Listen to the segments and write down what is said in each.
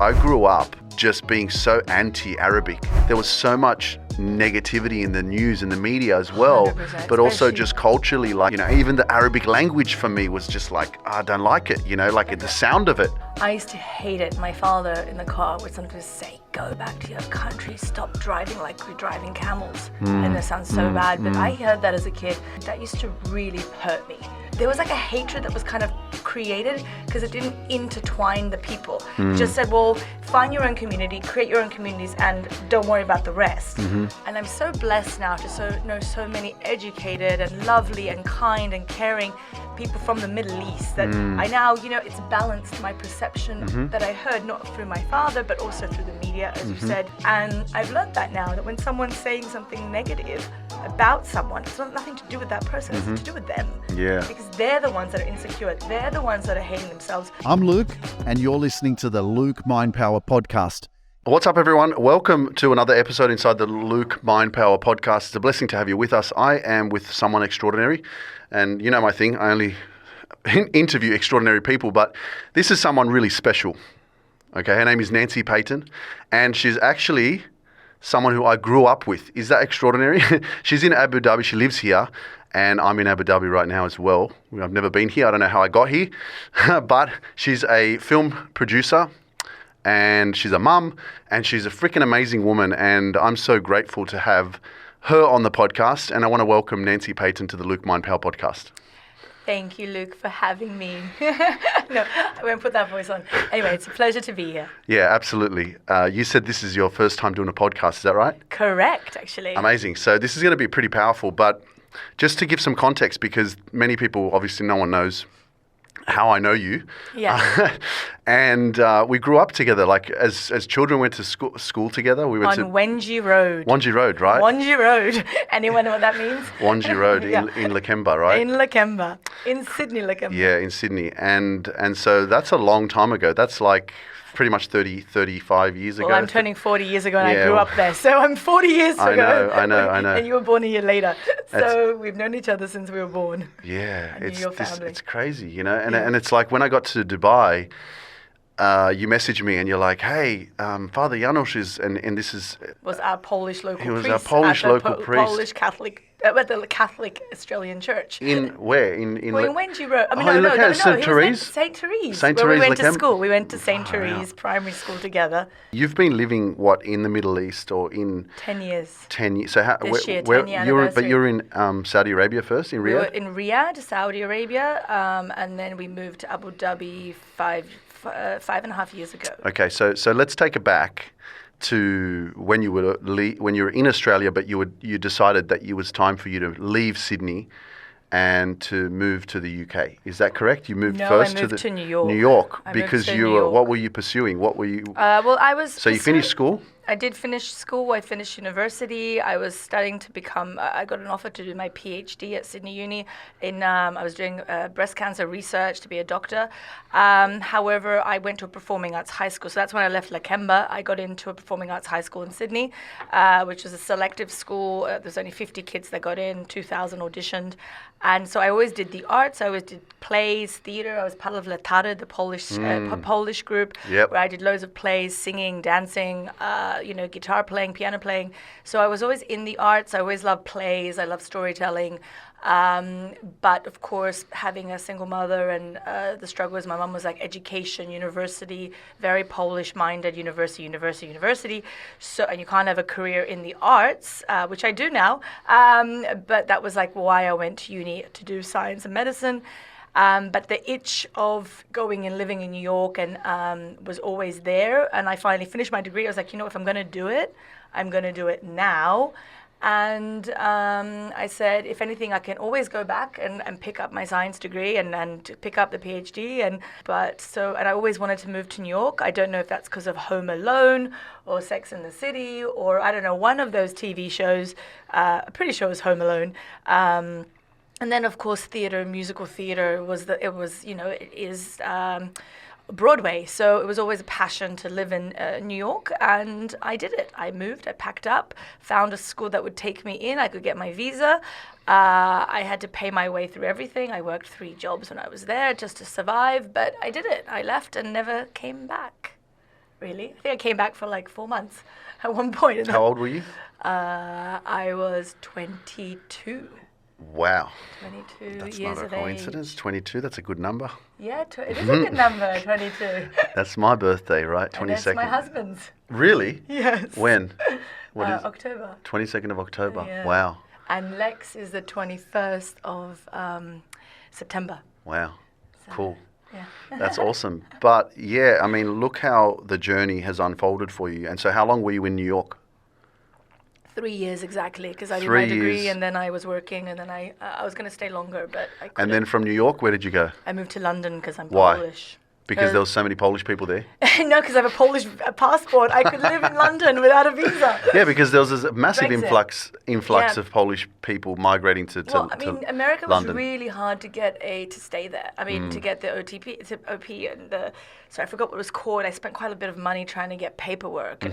I grew up just being so anti-Arabic. There was so much negativity in the news and the media as well, 100%, but also especially- just culturally, like, even the Arabic language for me was just like, I don't like it, like the sound of it. I used to hate it. My father in the car would sometimes say, go back to your country, stop driving like we're driving camels. And that sounds so bad, but I heard that as a kid. That used to really hurt me. There was like a hatred that was kind of created because it didn't intertwine the people. It just said, well, find your own community, create your own communities, and don't worry about the rest. And I'm so blessed now to know so many educated and lovely and kind and caring people from the Middle East that I now, it's balanced my perception that I heard, not through my father, but also through the media, as you said. And I've learned that now, that when someone's saying something negative about someone, it's not nothing to do with that person, it's to do with them. Yeah. Because they're the ones that are insecure, they're the ones that are hating themselves. I'm Luke, and you're listening to the Luke Mind Power podcast. What's up, everyone? Welcome to another episode inside the Luke Mind Power podcast. It's a blessing to have you with us. I am with someone extraordinary, and you know my thing, I only interview extraordinary people, but this is someone really special. Okay, her name is Nancy Paton, and she's actually someone who I grew up with. Is that extraordinary? She's in Abu Dhabi, she lives here, and I'm in Abu Dhabi right now as well. I've never been here, I don't know how I got here, but she's a film producer, and she's a mum, and she's a freaking amazing woman, and I'm so grateful to have her on the podcast, and I want to welcome Nancy Paton to the Luke Mind Power podcast. Thank you, Luke, for having me. No, I won't put that voice on. Anyway, it's a pleasure to be here. Yeah, absolutely. You said this is your first time doing a podcast, is that right? Correct, actually. Amazing. So this is going to be pretty powerful, but just to give some context, because many people, obviously no one knows how I know you. Yeah. And we grew up together, like as children, went to school together. We went On Wenji Road. Wanji Road, right? Wanji Road. Anyone know what that means? Wanji Road Yeah. in Lakemba, right? In Lakemba. In Sydney, Lakemba. Yeah, in Sydney. And so that's a long time ago. That's like pretty much 35 years ago. Well, I'm turning 40 years ago and Yeah, I grew up there. So I'm 40 years ago. I know. And you were born a year later. So we've known each other since we were born. Yeah, I knew your family. it's crazy, and it's like when I got to Dubai, you messaged me and you're like, hey, Father Janos is, and this is... Was our Polish local priest. He was our Polish at the local priest. Polish Catholic, at the Catholic Australian Church. In where? In Wenji Road. I mean, Oh, in no, Lakemba, St. he Therese? was St. Therese. St. where we Therese, went to Lakemba? school. We went to St. Therese primary school together. You've been living, what, in the Middle East or in... 10 years. 10 years. So This year, 10-year but anniversary. you're in Saudi Arabia first, in We were Riyadh? in Riyadh, Saudi Arabia, and then we moved to Abu Dhabi 5.5 years ago. Okay, so let's take it back to when you were in Australia, but you decided that it was time for you to leave Sydney and to move to the UK. Is that correct? You moved No, first I moved to New York. New York, I moved because to you New were. York. What were you pursuing? What were you? Well, I was. So you finished school? I did finish school. I finished university. I was studying to become. I got an offer to do my PhD at Sydney Uni. I was doing breast cancer research to be a doctor. However, I went to a performing arts high school. So that's when I left Lakemba. I got into a performing arts high school in Sydney, which was a selective school. There's only 50 kids that got in. 2,000 auditioned, and so I always did the arts. I always did plays, theater. I was part of Latary, the Polish group, Yep. where I did loads of plays, singing, dancing. Guitar playing, piano playing. So I was always in the arts. I always loved plays. I loved storytelling. But of course, having a single mother and the struggle was my mom was like education, university, very Polish-minded, university. So, and you can't have a career in the arts, which I do now. But that was like why I went to uni to do science and medicine. But the itch of going and living in New York was always there. And I finally finished my degree. I was like, if I'm going to do it, I'm going to do it now. And I said, if anything, I can always go back and pick up my science degree and pick up the PhD. And I always wanted to move to New York. I don't know if that's because of Home Alone or Sex and the City or, I don't know, one of those TV shows. I'm pretty sure it was Home Alone. And then, of course, musical theater it is Broadway. So it was always a passion to live in New York, and I did it. I moved, I packed up, found a school that would take me in. I could get my visa. I had to pay my way through everything. I worked 3 jobs when I was there just to survive, but I did it. I left and never came back. really. I think I came back for like 4 months at one point. And How old were you? I was 22. Wow. 22 That's years not a of coincidence. age. 22, that's a good number. Yeah, it is a good number, 22. That's my birthday, right? 22nd. And that's my husband's. Really? Yes. When? What is October. 22nd of October. Yeah. Wow. And Lex is the 21st of September. Wow. So, Cool. Yeah. That's awesome. But yeah, I mean, look how the journey has unfolded for you. And so how long were you in New York? 3 years exactly, because I did 3 my degree years. and then I was working and then I was going to stay longer, but I couldn't. And then from New York, where did you go? I moved to London because I'm Why? Polish. Because there was so many Polish people there? No, because I have a Polish passport. I could live in London without a visa. Yeah, because there was this massive Brexit. influx Yeah. of Polish people migrating to Well, I mean, America was London. really hard to get to stay there. I mean, to get the OP and sorry, I forgot what it was called. I spent quite a bit of money trying to get paperwork.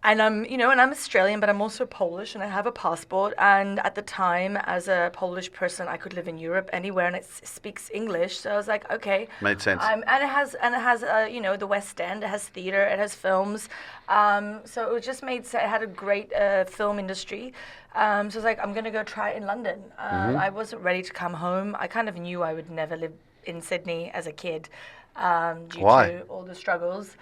And I'm, and I'm Australian, but I'm also Polish, and I have a passport. And at the time, as a Polish person, I could live in Europe anywhere, and it speaks English. So I was like, okay, Made sense. And it has, the West End. It has theater. It has films. So it just made sense. It had a great film industry. So I was like, I'm gonna go try it in London. I wasn't ready to come home. I kind of knew I would never live in Sydney as a kid, due Why? to all the struggles.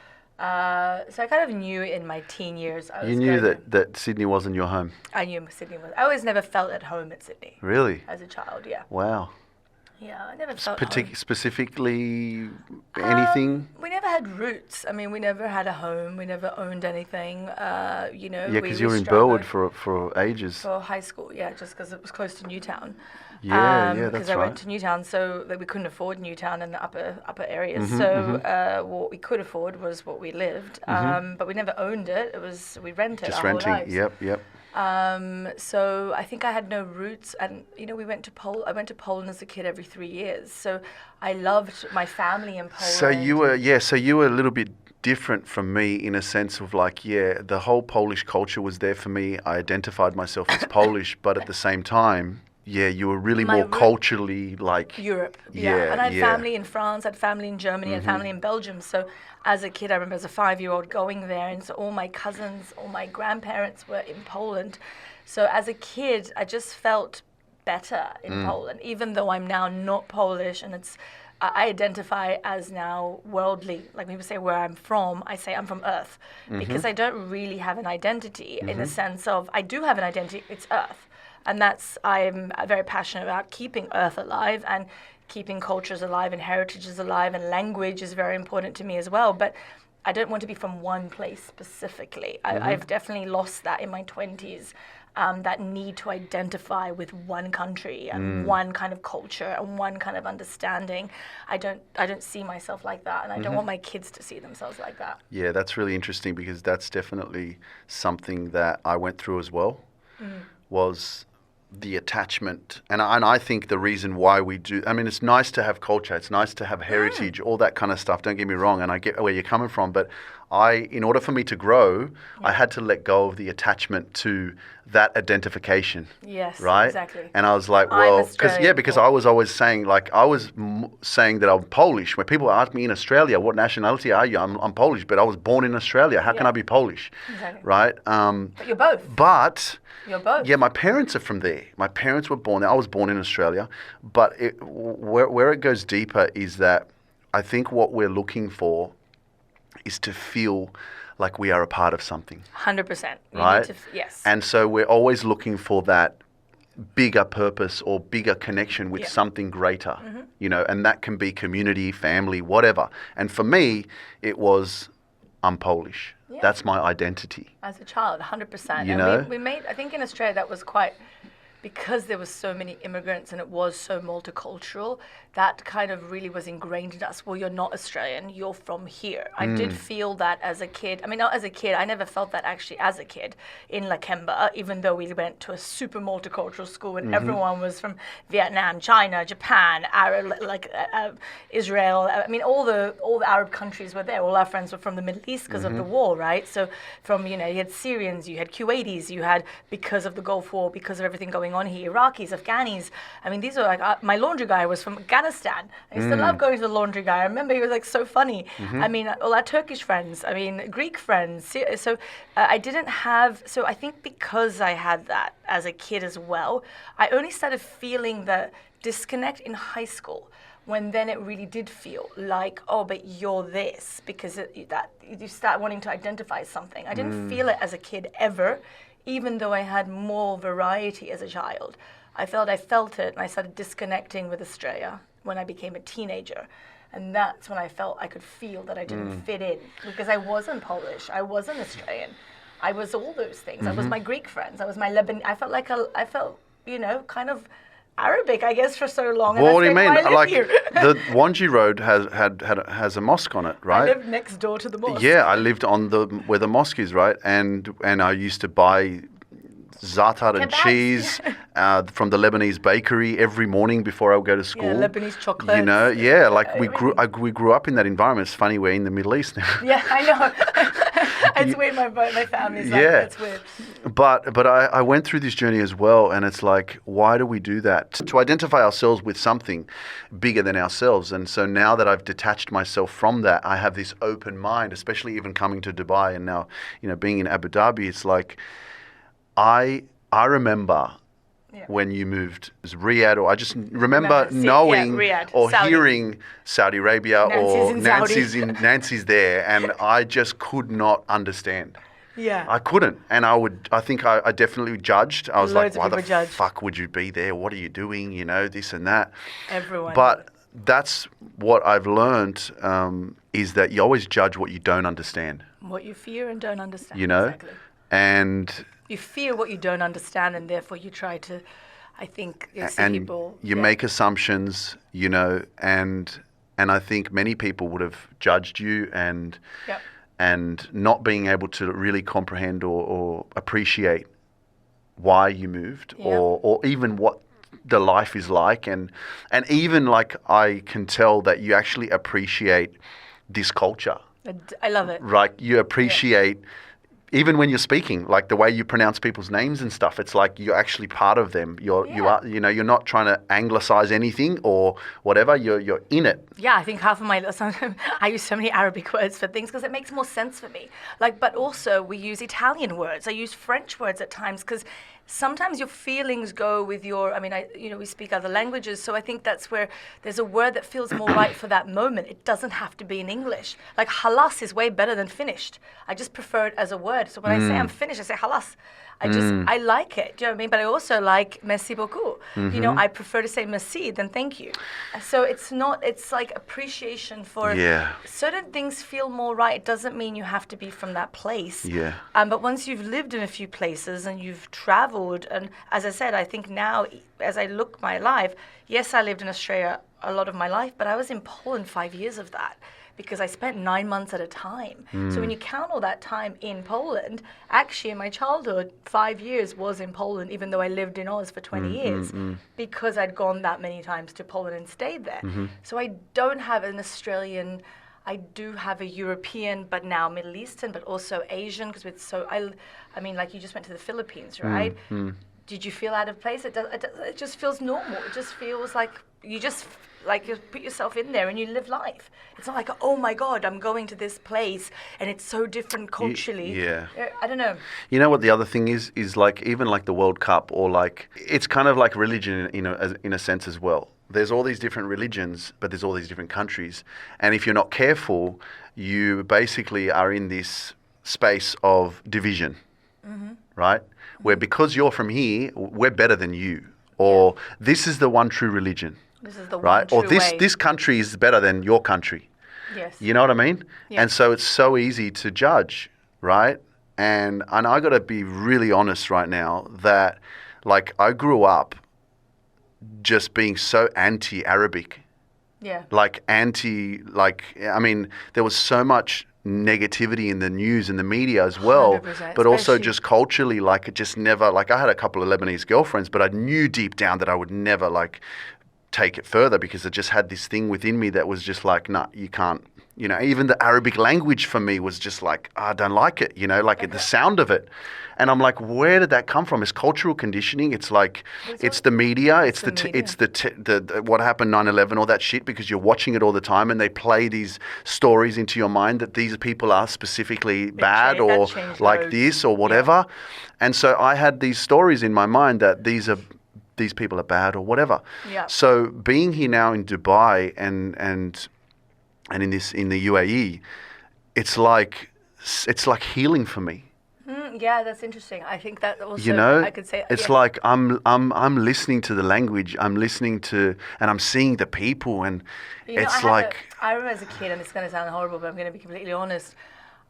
So I kind of knew in my teen years. You knew that Sydney wasn't your home? I knew Sydney was. I always never felt at home at Sydney. Really? As a child, yeah. Wow. Yeah, I never felt home. Specifically anything? We never had roots. I mean, we never had a home. We never owned anything. Yeah, we because you were in struggled Burwood for ages. for high school. Yeah, just because it was close to Newtown. Yeah, that's Because I right. went to Newtown, so we couldn't afford Newtown and the upper areas. So what we could afford was what we lived, but we never owned it. We rented Just our whole renting. lives. Yep. So I think I had no roots, and we went to I went to Poland as a kid every 3 years. So I loved my family in Poland. So you were a little bit different from me in a sense of like, the whole Polish culture was there for me. I identified myself as Polish, but at the same time, you were really My more root- culturally like Europe. Yeah, And I had yeah. family in France, I had family in Germany, I had family in Belgium. So as a kid, I remember as a 5-year-old going there, and so all my cousins, all my grandparents were in Poland. So as a kid, I just felt better in Poland, even though I'm now not Polish, and I identify as now worldly. Like when people say where I'm from, I say I'm from Earth, because I don't really have an identity in the sense of, I do have an identity, it's Earth. And I'm very passionate about keeping Earth alive and keeping cultures alive and heritages alive, and language is very important to me as well. But I don't want to be from one place specifically. I've definitely lost that in my 20s, that need to identify with one country and one kind of culture and one kind of understanding. I don't see myself like that, and I don't want my kids to see themselves like that. Yeah, that's really interesting, because that's definitely something that I went through as well, was the attachment. And I think the reason why we do, I mean, it's nice to have culture, it's nice to have heritage, all that kind of stuff, don't get me wrong, and I get where you're coming from, but in order for me to grow, I had to let go of the attachment to that identification. Yes, right? exactly. And I was like, I'm well, Australian, because I was always saying, like, I was saying that I'm Polish. When people ask me in Australia, what nationality are you? I'm Polish, but I was born in Australia. How can Yeah. I be Polish? Exactly. Right? But you're both. But You're both. yeah, my parents are from there. My parents were born there. I was born in Australia. But where it goes deeper is that I think what we're looking for is to feel like we are a part of something. 100%. Right? Yes. And so we're always looking for that bigger purpose or bigger connection with something greater, and that can be community, family, whatever. And for me, it was, I'm Polish. Yeah. That's my identity. As a child, 100%. You And know? we made, I think in Australia that was quite, because there was so many immigrants and it was so multicultural, that kind of really was ingrained in us. Well, you're not Australian, you're from here. I did feel that as a kid. I mean, not as a kid, I never felt that actually as a kid in Lakemba, even though we went to a super multicultural school and everyone was from Vietnam, China, Japan, Israel. I mean, all the Arab countries were there. All our friends were from the Middle East because of the war, right? So from, you had Syrians, you had Kuwaitis, you had, because of the Gulf War, because of everything going going on here. Iraqis, Afghanis. I mean, these are like, my laundry guy was from Afghanistan. I used to love going to the laundry guy. I remember he was like so funny. I mean, all our Turkish friends, I mean, Greek friends. So I didn't have, so I think because I had that as a kid as well, I only started feeling the disconnect in high school, when then it really did feel like, oh, but you're this, because you start wanting to identify something. I didn't feel it as a kid ever, even though I had more variety as a child. I felt it, and I started disconnecting with Australia when I became a teenager. And that's when I felt I could feel that I didn't fit in, because I wasn't Polish, I wasn't Australian. I was all those things. I was my Greek friends, I was my Lebanese. I felt, kind of Arabic, I guess, for so long. Well, what do you mean? Like here. the Wanji Road has a mosque on it, right? I lived next door to the mosque. Yeah, I lived on where the mosque is, right? And I used to buy za'atar and Kebabs, cheese from the Lebanese bakery every morning before I would go to school. Yeah, Lebanese chocolates. We grew up in that environment. It's funny, we're in the Middle East now. Yeah, I know. It's weird. My family's like, it's weird. But I went through this journey as well, and it's like, why do we do that? To identify ourselves with something bigger than ourselves. And so now that I've detached myself from that, I have this open mind, especially even coming to Dubai and now, being in Abu Dhabi. It's like, I remember when you moved, it was Riyadh, or I just remember knowing or Saudi. Hearing Saudi Arabia Nancy's or Nancy's there, and I just could not understand. Yeah. I couldn't. And I think I definitely judged. I was Loads like, of why people the judge. fuck would you be there? What are you doing? This and that. Everyone. But that's what I've learned, is that you always judge what you don't understand. What you fear and don't understand. Exactly. And you fear what you don't understand, and therefore you try to, I think, people. You make assumptions, and I think many people would have judged you and not being able to really comprehend or appreciate why you moved or even what the life is like, and even like I can tell that you actually appreciate this culture. I love it. Like you appreciate. Even when you're speaking, like the way you pronounce people's names and stuff, it's like you're actually part of them. You are, you're not trying to anglicize anything or whatever. You're in it. Yeah, I think half of I use so many Arabic words for things because it makes more sense for me. But also we use Italian words. I use French words at times because sometimes your feelings go with we speak other languages, so I think that's where there's a word that feels more right for that moment. It doesn't have to be in English. Like halas is way better than finished. I just prefer it as a word. So when I say I'm finished, I say halas. I like it. Do you know what I mean? But I also like merci beaucoup. I prefer to say merci than thank you. So it's like appreciation for certain things feel more right. It doesn't mean you have to be from that place. Yeah. But once you've lived in a few places and you've traveled, and as I said, I think now as I look my life, yes, I lived in Australia a lot of my life, but I was in Poland 5 years of that, because I spent 9 months at a time. So when you count all that time in Poland, actually in my childhood, 5 years was in Poland, even though I lived in Oz for 20 years, because I'd gone that many times to Poland and stayed there. So I don't have an Australian, I do have a European, but now Middle Eastern, but also Asian, because like you just went to the Philippines, right? Did you feel out of place? It just feels normal. It just feels like you put yourself in there and you live life. It's not like, oh my God, I'm going to this place and it's so different culturally. Yeah. I don't know. You know what the other thing is like even like the World Cup, or like it's kind of like religion in a sense as well. There's all these different religions, but there's all these different countries. And if you're not careful, you basically are in this space of division, right? Where because you're from here, we're better than you. Or this is the one true religion. This is the one true way. Or this country is better than your country. Yes. You know what I mean? Yeah. And so it's so easy to judge, right? And I got to be really honest right now that like I grew up just being so anti-Arabic. Yeah. There was so much negativity in the news and the media as well, 100%, but also especially just culturally, like it just never, like I had a couple of Lebanese girlfriends, but I knew deep down that I would never like take it further because I just had this thing within me that was just like, nah, you can't. You know, even the Arabic language for me was just like, I don't like it, you know, like the sound of it. And I'm like, where did that come from? It's cultural conditioning. It's like, it's the media. It's the what happened 9/11, all that shit, because you're watching it all the time and they play these stories into your mind that these people are specifically bad or like this or whatever. Yeah. And so I had these stories in my mind that these people are bad or whatever. Yeah. So being here now in Dubai and in the UAE, it's like healing for me. Yeah, that's interesting. I think that also, you know, I could say it's like I'm listening to the language, I'm listening to, and I'm seeing the people, and it's like. I remember as a kid, and it's going to sound horrible, but I'm going to be completely honest.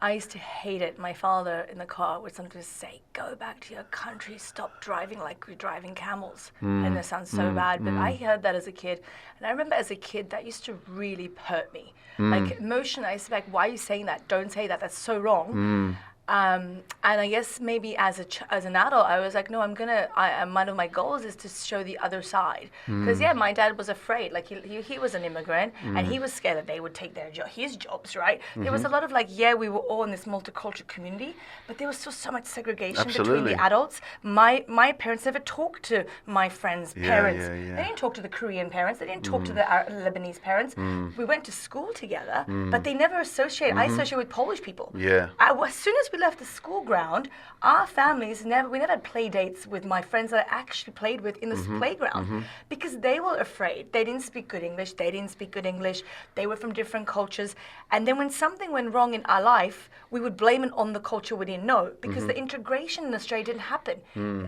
I used to hate it. My father in the car would sometimes say, "Go back to your country. Stop driving like we're driving camels." And that sounds so bad, but I heard that as a kid, and I remember as a kid that used to really hurt me. Like emotion, I used to be like, "Why are you saying that? Don't say that. That's so wrong." And I guess maybe as an adult, I was like, no, one of my goals is to show the other side. Because, my dad was afraid. Like, he was an immigrant, and he was scared that they would take his jobs, right? There was a lot of like, we were all in this multicultural community, but there was still so much segregation between the adults. My parents never talked to my friends' parents. They didn't talk to the Korean parents. They didn't talk to the Lebanese parents. We went to school together, but they never associated. I associate with Polish people. As soon as we left the school ground, our families we never had play dates with my friends that I actually played with in this playground because they were afraid. They didn't speak good English. They were from different cultures. And then when something went wrong in our life, we would blame it on the culture we didn't know because the integration in Australia didn't happen.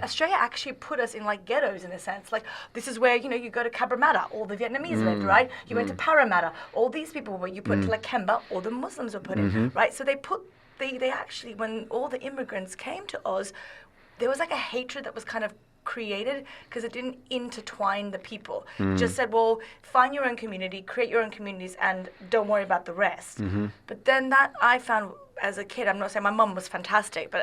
Australia actually put us in like ghettos in a sense. Like this is where, you go to Cabramatta, all the Vietnamese lived, right? You went to Parramatta, all these people were, you put to Lakemba, all the Muslims were put in, right? So they actually, when all the immigrants came to Oz, there was like a hatred that was kind of created because it didn't intertwine the people. It just said, well, find your own community, create your own communities, and don't worry about the rest. But then that I found as a kid, I'm not saying my mum was fantastic, but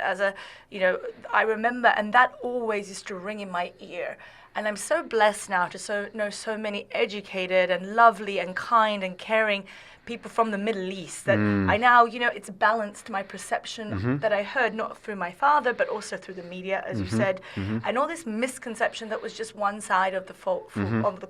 I remember, and that always used to ring in my ear. And I'm so blessed now to know so many educated and lovely and kind and caring people from the Middle East that I now, it's balanced my perception that I heard not through my father, but also through the media, as you said, and all this misconception that was just one side of the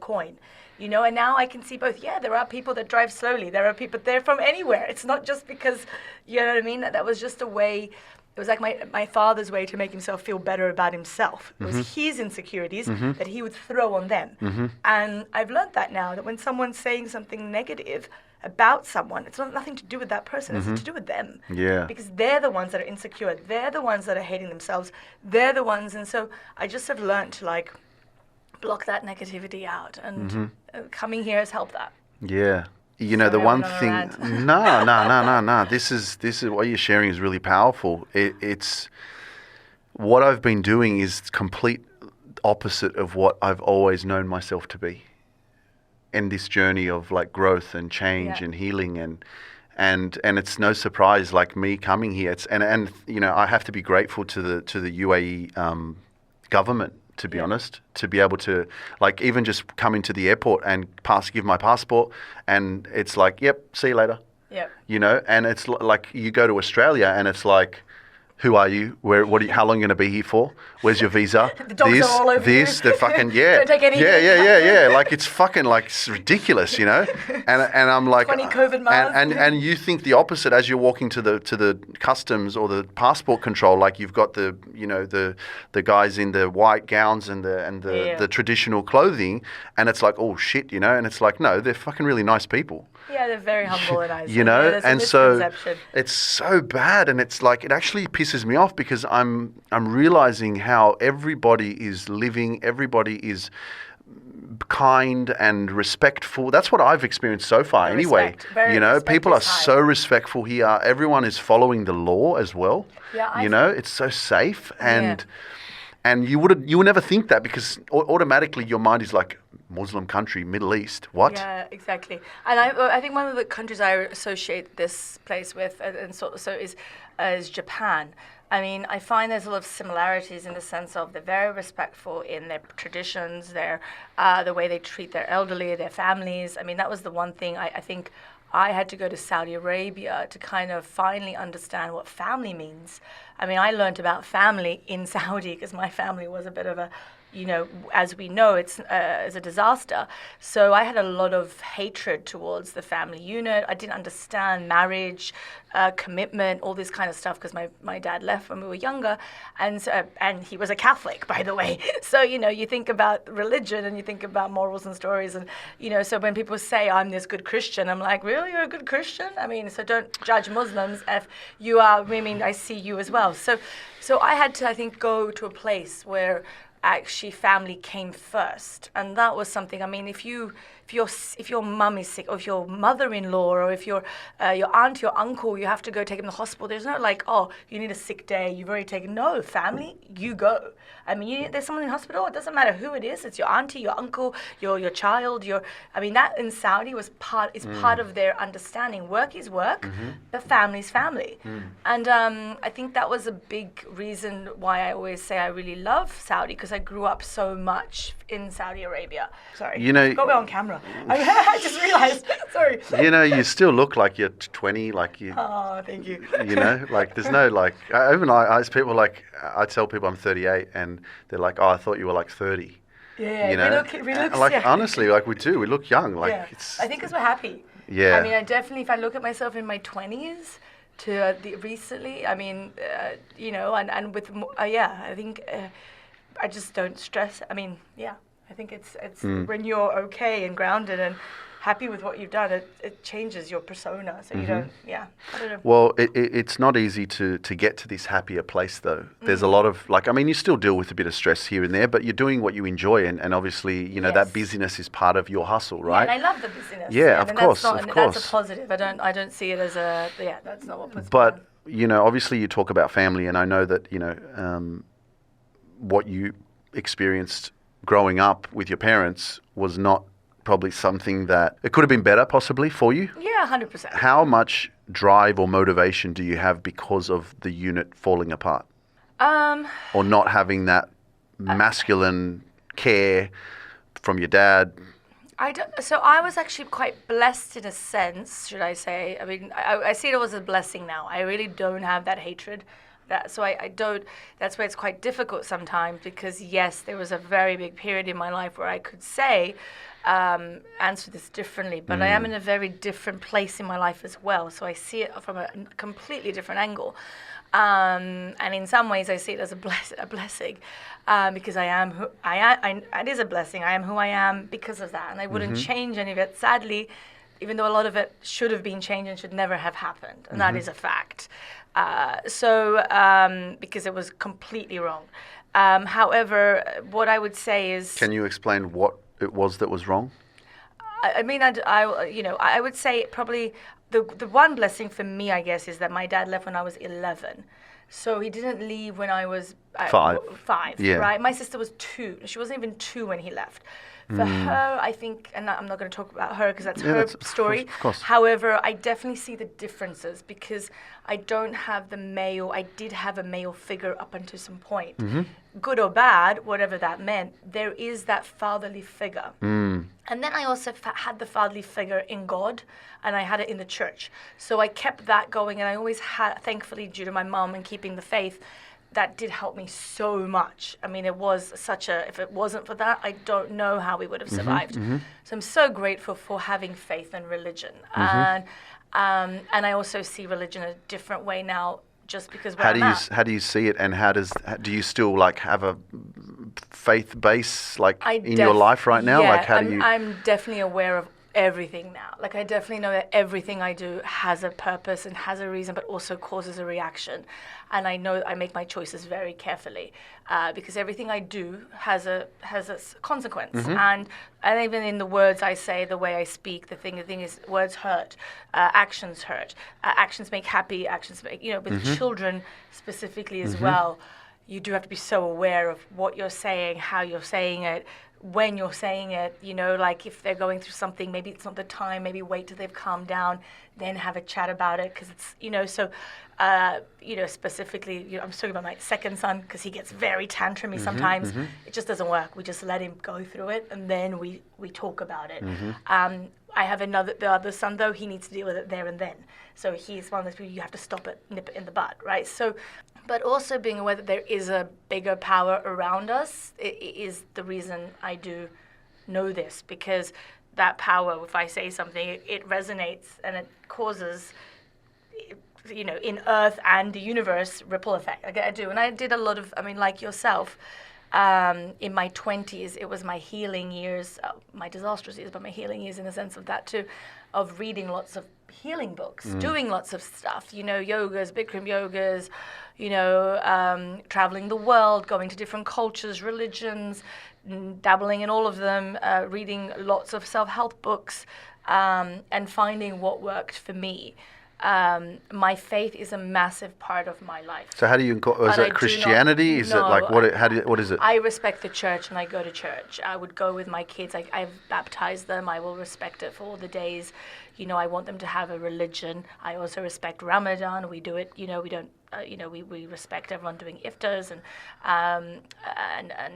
coin, and now I can see both. Yeah, there are people that drive slowly. There are people, they're from anywhere. It's not just because, you know what I mean? That was just a way. It was like my father's way to make himself feel better about himself. It was his insecurities that he would throw on them. And I've learned that now, that when someone's saying something negative about someone, it's nothing to do with that person. It's to do with them. Yeah. Because they're the ones that are insecure. They're the ones that are hating themselves. They're the ones. And so I just have learned to like block that negativity out. And coming here has helped that. Yeah. The one thing, no. This is what you're sharing is really powerful. It's what I've been doing is complete opposite of what I've always known myself to be. In this journey of like growth and change and healing and it's no surprise like me coming here. It's and I have to be grateful to the UAE government, to be honest, to be able to like even just come into the airport and give my passport, and it's like, yep, see you later. Yep. And it's like you go to Australia and it's like, who are you? How long are you going to be here for? Where's your visa? The dogs are all over you. The fucking, Don't take anything. Yeah. Like it's fucking like it's ridiculous, And I'm like, 20 COVID miles. And you think the opposite as you're walking to the customs or the passport control. Like you've got the guys in the white gowns and the traditional clothing, and it's like, oh shit, And it's like, no, they're fucking really nice people. Yeah, they're very humble and nice. And so it's so bad, and it's like it actually pisses me off because I'm realizing how everybody is living, everybody is kind and respectful. That's what I've experienced so far, anyway. People are so respectful here. Everyone is following the law as well. Yeah, it's so safe, and you would never think that because automatically your mind is like, Muslim country, Middle East. What? Yeah, exactly. And I think one of the countries I associate this place with, and so is Japan. I mean, I find there's a lot of similarities in the sense of they're very respectful in their traditions, the way they treat their elderly, their families. I mean, that was the one thing I think I had to go to Saudi Arabia to kind of finally understand what family means. I mean, I learned about family in Saudi because my family was a bit of a, as we know, it's a disaster. So I had a lot of hatred towards the family unit. I didn't understand marriage, commitment, all this kind of stuff because my dad left when we were younger, and he was a Catholic, by the way. So you think about religion and you think about morals and stories, and so when people say I'm this good Christian, I'm like, really, you're a good Christian? I mean, so don't judge Muslims if you are. I mean, I see you as well. So I had to, I think, go to a place where actually family came first, and that was something. I mean, if your mum is sick, or if your mother-in-law, or if your aunt, your uncle, you have to go take them to the hospital. There's no like, oh, you need a sick day, you've already taken. No, family, you go. I mean, there's someone in hospital. It doesn't matter who it is. It's your auntie, your uncle, your child. I mean, that in Saudi was part of their understanding. Work is work, but family's family. And I think that was a big reason why I always say I really love Saudi, because I grew up so much in Saudi Arabia. Sorry, got me on camera. I just realized. Sorry. You still look like you're 20, like you. Oh, thank you. Like there's no like. I tell people I'm 38, and they're like, "Oh, I thought you were like 30." Yeah, we look like yeah. honestly, like we do. We look young. Like I think because we're happy. Yeah. I mean, I definitely, if I look at myself in my 20s to recently, I mean, and with I think I just don't stress. I mean, I think it's when you're okay and grounded and happy with what you've done, it changes your persona. So you don't, I don't know. Well, it's not easy to get to this happier place, though. There's a lot of, you still deal with a bit of stress here and there, but you're doing what you enjoy, and obviously, that busyness is part of your hustle, right? Yeah, and I love the busyness. Yeah, of course. That's a positive. I don't see it as that's not what puts me But, on. Obviously you talk about family, and I know that, what you experienced growing up with your parents was not probably something that it could have been better possibly for you. Yeah, 100%. How much drive or motivation do you have because of the unit falling apart? Or not having that masculine care from your dad? So I was actually quite blessed in a sense, should I say. I mean, I see it as a blessing now. I really don't have that hatred. So I don't, that's why it's quite difficult sometimes, because yes, there was a very big period in my life where I could say, answer this differently, but I am in a very different place in my life as well. So I see it from a completely different angle. And in some ways I see it as a blessing, because it is a blessing. I am who I am because of that. And I wouldn't change any of it, sadly, even though a lot of it should have been changed and should never have happened. And that is a fact. Because it was completely wrong. However, what I would say is... Can you explain what it was that was wrong? I would say probably the one blessing for me, I guess, is that my dad left when I was 11. So he didn't leave when I was 5, yeah. Right? My sister was 2. She wasn't even 2 when he left. For her, I think, and I'm not going to talk about her because that's her story. Of course. However, I definitely see the differences because I don't have the male. I did have a male figure up until some point. Good or bad, whatever that meant, there is that fatherly figure. And then I also had the fatherly figure in God, and I had it in the church. So I kept that going, and I always had, thankfully, due to my mom and keeping the faith, that did help me so much. I mean, it was if it wasn't for that, I don't know how we would have survived. So I'm so grateful for having faith and religion. And I also see religion a different way now, just because how do you see it, and do you still have a faith base in your life right now? Yeah, I'm definitely aware of everything now. I definitely know that everything I do has a purpose and has a reason, but also causes a reaction. And I know I make my choices very carefully, because everything I do has a consequence. And even in the words I say, the way I speak, the thing is, words hurt, actions hurt. Actions make happy. Actions make, with children specifically as well. You do have to be so aware of what you're saying, how you're saying it, when you're saying it, like if they're going through something, maybe it's not the time, maybe wait till they've calmed down, then have a chat about it, because it's, specifically, I'm talking about my second son, because he gets very tantrumy sometimes. It just doesn't work. We just let him go through it, and then we talk about it. I have the other son, though, he needs to deal with it there and then. So he's one of those people you have to stop it, nip it in the bud, right? So, but also being aware that there is a bigger power around us is the reason I do know this, because that power, if I say something, it resonates and it causes, in Earth and the universe, ripple effect. I do. And I did a lot of, like yourself, in my 20s, it was my healing years, my disastrous years, but my healing years in the sense of that too, of reading lots of healing books, doing lots of stuff, yogas, Bikram yogas, traveling the world, going to different cultures, religions, dabbling in all of them, reading lots of self-help books, and finding what worked for me. My faith is a massive part of my life. So how do you is it Christianity? Is it like what is it? I respect the church and I go to church. I would go with my kids. I've baptized them. I will respect it for all the days. I want them to have a religion. I also respect Ramadan. We do it. We don't. We respect everyone doing iftars and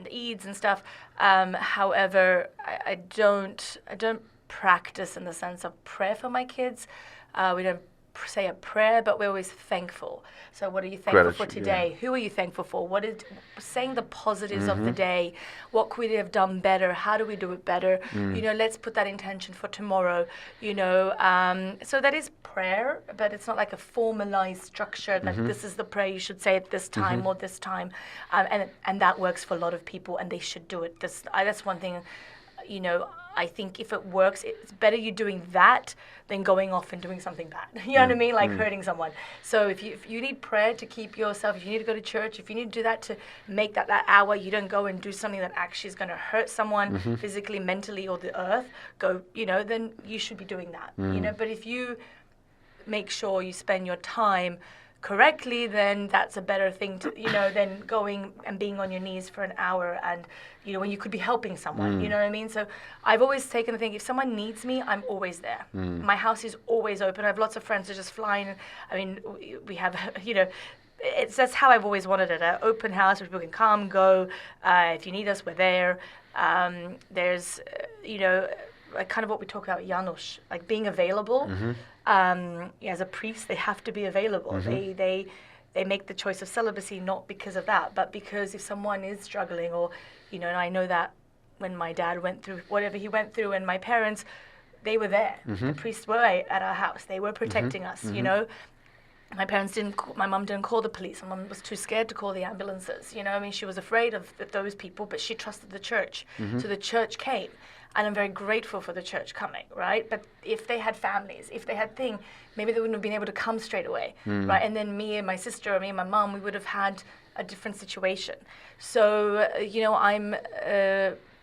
Eids and stuff. However, I don't practice in the sense of prayer for my kids. We don't say a prayer, but we're always thankful. So what are you thankful for today? Yeah. Who are you thankful for? Saying the positives of the day. What could we have done better? How do we do it better? Let's put that intention for tomorrow. So that is prayer, but it's not like a formalized structure that this is the prayer you should say at this time or this time. And that works for a lot of people, and they should do it. That's one thing, I think if it works, it's better you doing that than going off and doing something bad. You know what I mean? Like hurting someone. So if you need prayer to keep yourself, if you need to go to church, if you need to do that to make that hour, you don't go and do something that actually is going to hurt someone physically, mentally, or the earth, then you should be doing that. But if you make sure you spend your time correctly, then that's a better thing to, than going and being on your knees for an hour and, when you could be helping someone, you know what I mean? So I've always taken the thing, if someone needs me, I'm always there. My house is always open. I have lots of friends that just fly in. We have, that's how I've always wanted it, an open house where people can come, go. If you need us, we're there. There's, like kind of what we talk about, Janos, like being available. As a priest, they have to be available. They make the choice of celibacy not because of that, but because if someone is struggling, or and I know that when my dad went through whatever he went through, and my parents, they were there. The priests were at our house. They were protecting us. My parents my mum didn't call the police. My mum was too scared to call the ambulances. She was afraid of those people, but she trusted the church. So the church came. And I'm very grateful for the church coming, right? But if they had families, if they had things, maybe they wouldn't have been able to come straight away, right? And then me and my sister, or me and my mom, we would have had a different situation. So,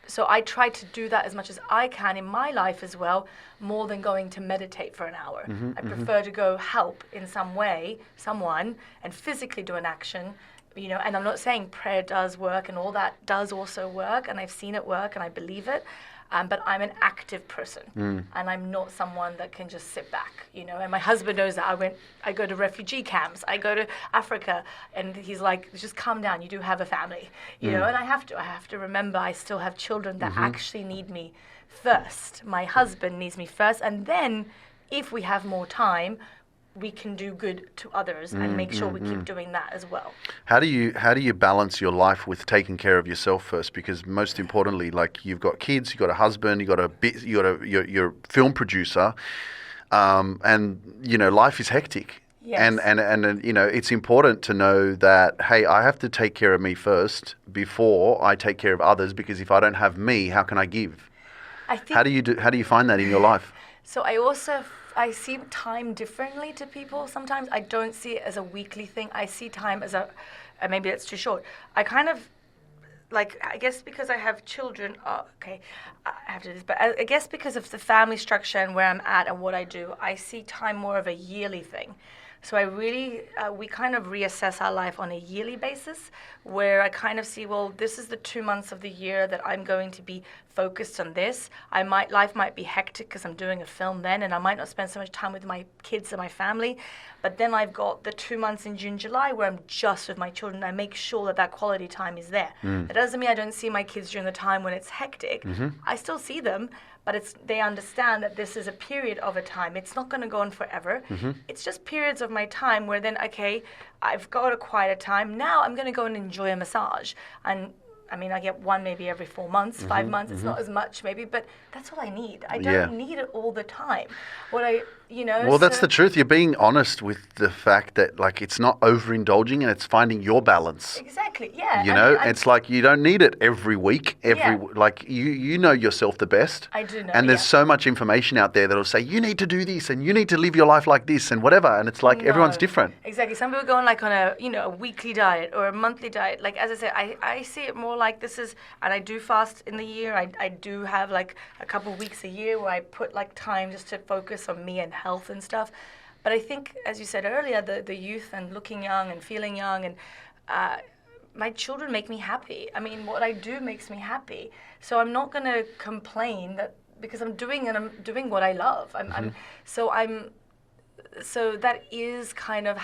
so I try to do that as much as I can in my life as well, more than going to meditate for an hour. I prefer to go help in some way, someone, and physically do an action. And I'm not saying prayer does work, and all that does also work, and I've seen it work, and I believe it. But I'm an active person, and I'm not someone that can just sit back, And my husband knows that. I go to refugee camps, I go to Africa, and he's like, just calm down. You do have a family, and I have to remember I still have children that actually need me first. My husband needs me first, and then if we have more time, we can do good to others and make sure we keep doing that as well. How do you balance your life with taking care of yourself first? Because most importantly, like you've got kids, you've got a husband, you're a film producer, and life is hectic. Yes. And it's important to know that, hey, I have to take care of me first before I take care of others, because if I don't have me, how can I give? How do you find that in your life? So I see time differently to people sometimes. I don't see it as a weekly thing. I see time as maybe it's too short. I kind of, I guess because I have children, I have to do this, but I guess because of the family structure and where I'm at and what I do, I see time more of a yearly thing. So I really, we kind of reassess our life on a yearly basis, where I kind of see, well, this is the 2 months of the year that I'm going to be focused on this. Life might be hectic because I'm doing a film then, and I might not spend so much time with my kids and my family. But then I've got the 2 months in June, July where I'm just with my children. I make sure that that quality time is there. That doesn't mean I don't see my kids during the time when it's hectic. I still see them, but they understand that this is a period of a time. It's not going to go on forever. It's just periods of my time where then, okay, I've got a quieter time. Now I'm going to go and enjoy a massage. And I mean, I get one maybe every 4 months, 5 months. It's not as much maybe, but that's all I need. I don't need it all the time. Well, that's the truth. You're being honest with the fact that, like, it's not overindulging and it's finding your balance. Exactly, yeah. It's like you don't need it every week. Like, you know yourself the best. I do know, and there's so much information out there that'll say, you need to do this and you need to live your life like this and whatever. And it's like, everyone's different. Exactly. Some people go on like on a weekly diet or a monthly diet. Like, as I said, I see it more like this is, and I do fast in the year. I do have like a couple of weeks a year where I put like time just to focus on me and health and stuff. But I think, as you said earlier, the youth and looking young and feeling young, and my children make me happy. I mean, what I do makes me happy. So I'm not going to complain because I'm doing what I love. So that is kind of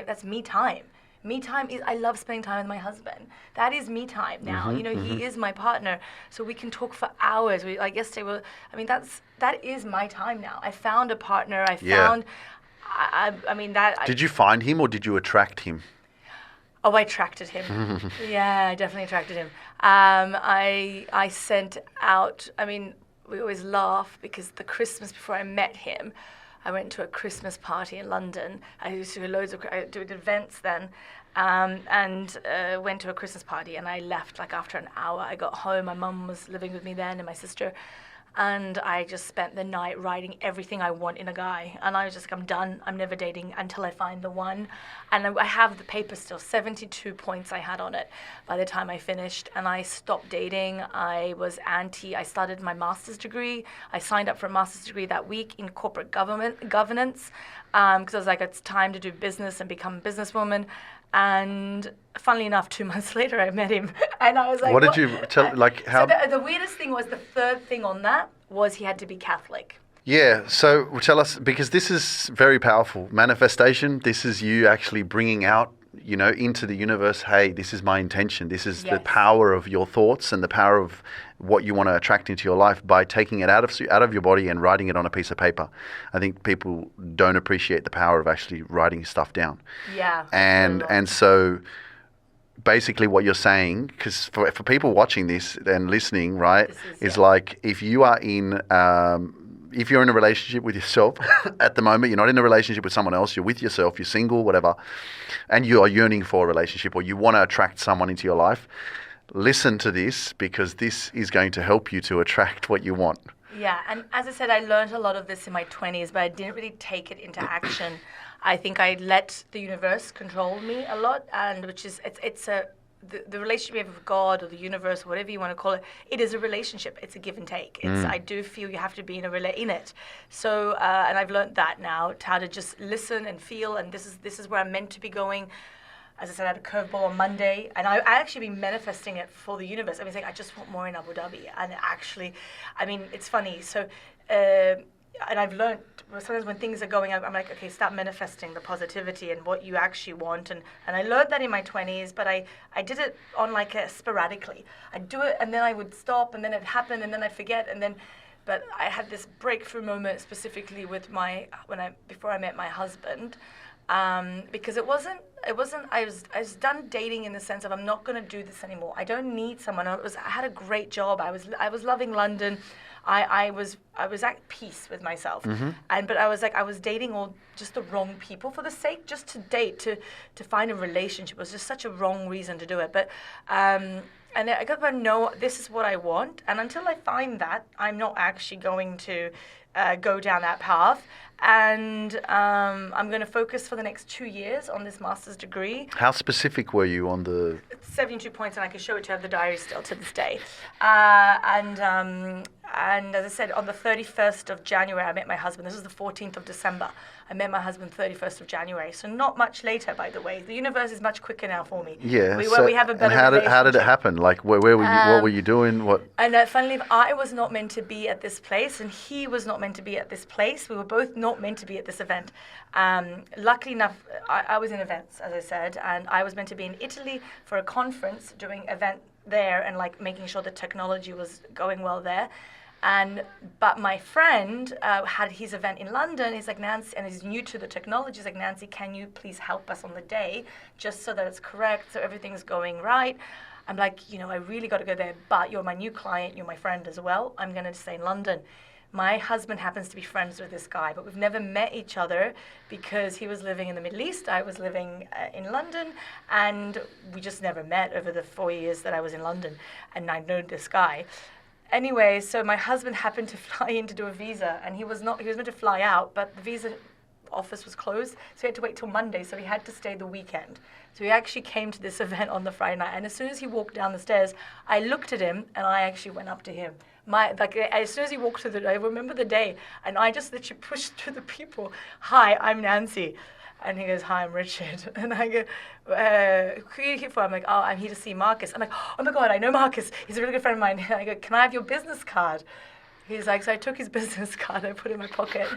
that's me time. Me time is, I love spending time with my husband. That is me time now. He is my partner, so we can talk for hours. Like yesterday, that is my time now. I found a partner. Did you find him or did you attract him? Oh, I attracted him. Yeah, I definitely attracted him. I sent out, we always laugh because the Christmas before I met him, I went to a Christmas party in London. I used to do I did events then, and went to a Christmas party, and I left like after an hour. I got home, my mum was living with me then and my sister, and I just spent the night writing everything I want in a guy. And I was just like, I'm done. I'm never dating until I find the one. And I have the paper still, 72 points I had on it by the time I finished. And I stopped dating. I started my master's degree. I signed up for a master's degree that week in corporate governance because I was like, it's time to do business and become a businesswoman. And funnily enough, 2 months later, I met him, and I was like, "What did you tell? Like how?" So the weirdest thing was the third thing on that was he had to be Catholic. Yeah. So tell us, because this is very powerful manifestation. This is you actually bringing out, into the universe. Hey, this is my intention. This is the power of your thoughts and the power of what you want to attract into your life by taking it out of your body and writing it on a piece of paper. I think people don't appreciate the power of actually writing stuff down. Yeah. And so basically what you're saying, because for people watching this and listening, right, is like if you are if you're in a relationship with yourself at the moment, you're not in a relationship with someone else, you're with yourself, you're single, whatever, and you are yearning for a relationship or you want to attract someone into your life, listen to this because this is going to help you to attract what you want. Yeah, and as I said, I learned a lot of this in my 20s, but I didn't really take it into action. I think I let the universe control me a lot, and the relationship we have with God or the universe, whatever you want to call it, it is a relationship. It's a give and take. I do feel you have to be in it. So, and I've learned that now, how to just listen and feel, and this is where I'm meant to be going. As I said, I had a curveball on Monday, and I actually been manifesting it for the universe. Saying, I just want more in Abu Dhabi. And actually, it's funny. So, and I've learned sometimes when things are going, I'm like, okay, start manifesting the positivity and what you actually want. And I learned that in my 20s, but I did it on like sporadically. I'd do it, and then I would stop, and then it'd happen, and then I'd forget, but I had this breakthrough moment specifically with before I met my husband. Because I was done dating in the sense of I'm not going to do this anymore. I don't need someone. I had a great job. I was loving London. I was at peace with myself. But I was dating all just the wrong people for the sake just to date, to find a relationship. It was just such a wrong reason to do it. But and I got to know this is what I want, and until I find that, I'm not actually going to go down that path. And I'm going to focus for the next 2 years on this master's degree. How specific were you on the... 72 points, and I can show it to you. I have the diary still to this day. And And as I said, on the 31st of January, I met my husband. This was the 14th of December. I met my husband 31st of January. So not much later, by the way. The universe is much quicker now for me. Yeah. We so, have a better and how did it relationship. happen? Like, where were you? What were you doing? What? And funnily enough, I was not meant to be at this place, and he was not meant to be at this place. We were both not meant to be at this event. Luckily enough, I was in events, as I said, and I was meant to be in Italy for a conference, doing event there, and like making sure the technology was going well there. But my friend had his event in London. He's like, Nancy, and he's new to the technology. He's like, Nancy, can you please help us on the day, just so that it's correct, so everything's going right? I'm like, I really got to go there, but you're my new client, you're my friend as well. I'm going to stay in London. My husband happens to be friends with this guy, but we've never met each other because he was living in the Middle East. I was living in London, and we just never met over the 4 years that I was in London, and I know this guy. Anyway, so my husband happened to fly in to do a visa, and he was meant to fly out, but the visa office was closed, so he had to wait till Monday, so he had to stay the weekend. So he actually came to this event on the Friday night, and as soon as he walked down the stairs, I looked at him, and I actually went up to him. As soon as he walked through I remember the day, and I just literally pushed through the people. Hi, I'm Nancy. And he goes, hi, I'm Richard. And I go, who are you here for? I'm like, oh, I'm here to see Marcus. I'm like, oh my God, I know Marcus. He's a really good friend of mine. And I go, can I have your business card? He's like, so I took his business card, I put it in my pocket.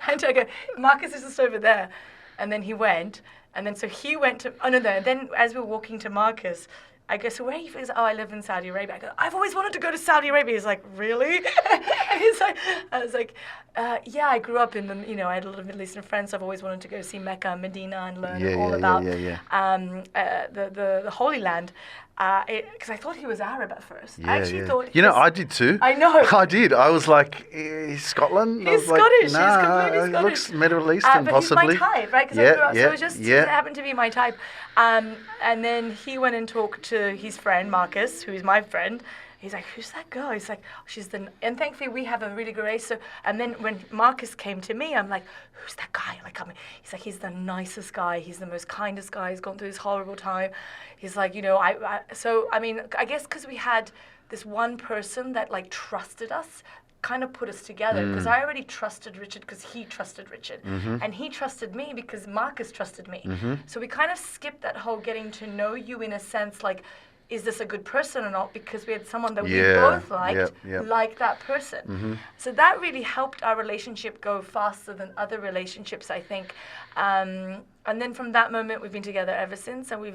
And I go, Marcus is just over there. And then he went. And then so he went to, then as we were walking to Marcus, I go, so where are you from? He's like, oh, I live in Saudi Arabia. I go, I've always wanted to go to Saudi Arabia. He's like, really? And he's like, I was like, yeah, I grew up in the, I had a lot of Middle Eastern friends. So I've always wanted to go see Mecca and Medina and learn all about the Holy Land. Because I thought he was Arab at first. I actually thought I did too. I know. I did. I was like, he's Scotland? He's Scottish. Nah, he's completely Scottish. Looks Middle Eastern, but possibly. He's my type, right? Because I grew up, so it was just it happened to be my type. And then he went and talked to his friend, Marcus, who is my friend. He's like, who's that girl? He's like, oh, and thankfully we have a really good race. So, and then when Marcus came to me, I'm like, who's that guy? He's like, he's the nicest guy. He's the most kindest guy. He's gone through this horrible time. He's like, I guess because we had this one person that like trusted us, kind of put us together, because I already trusted Richard because he trusted Richard, and he trusted me because Marcus trusted me. So we kind of skipped that whole getting to know you in a sense, like, is this a good person or not? Because we had someone that we both liked, like that person. So that really helped our relationship go faster than other relationships, I think. And then from that moment, we've been together ever since, and we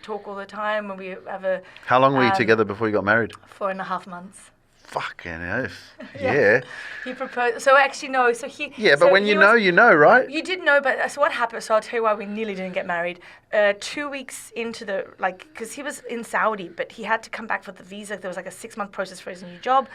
talk all the time, and we have a... How long were you together before you got married? 4.5 months. Fucking oath. Yeah. He proposed. So actually, no. So he. Yeah, but when you know, right? You did know, but so what happened? So I'll tell you why we nearly didn't get married. 2 weeks into because he was in Saudi, but he had to come back for the visa. There was like a 6-month process for his new job,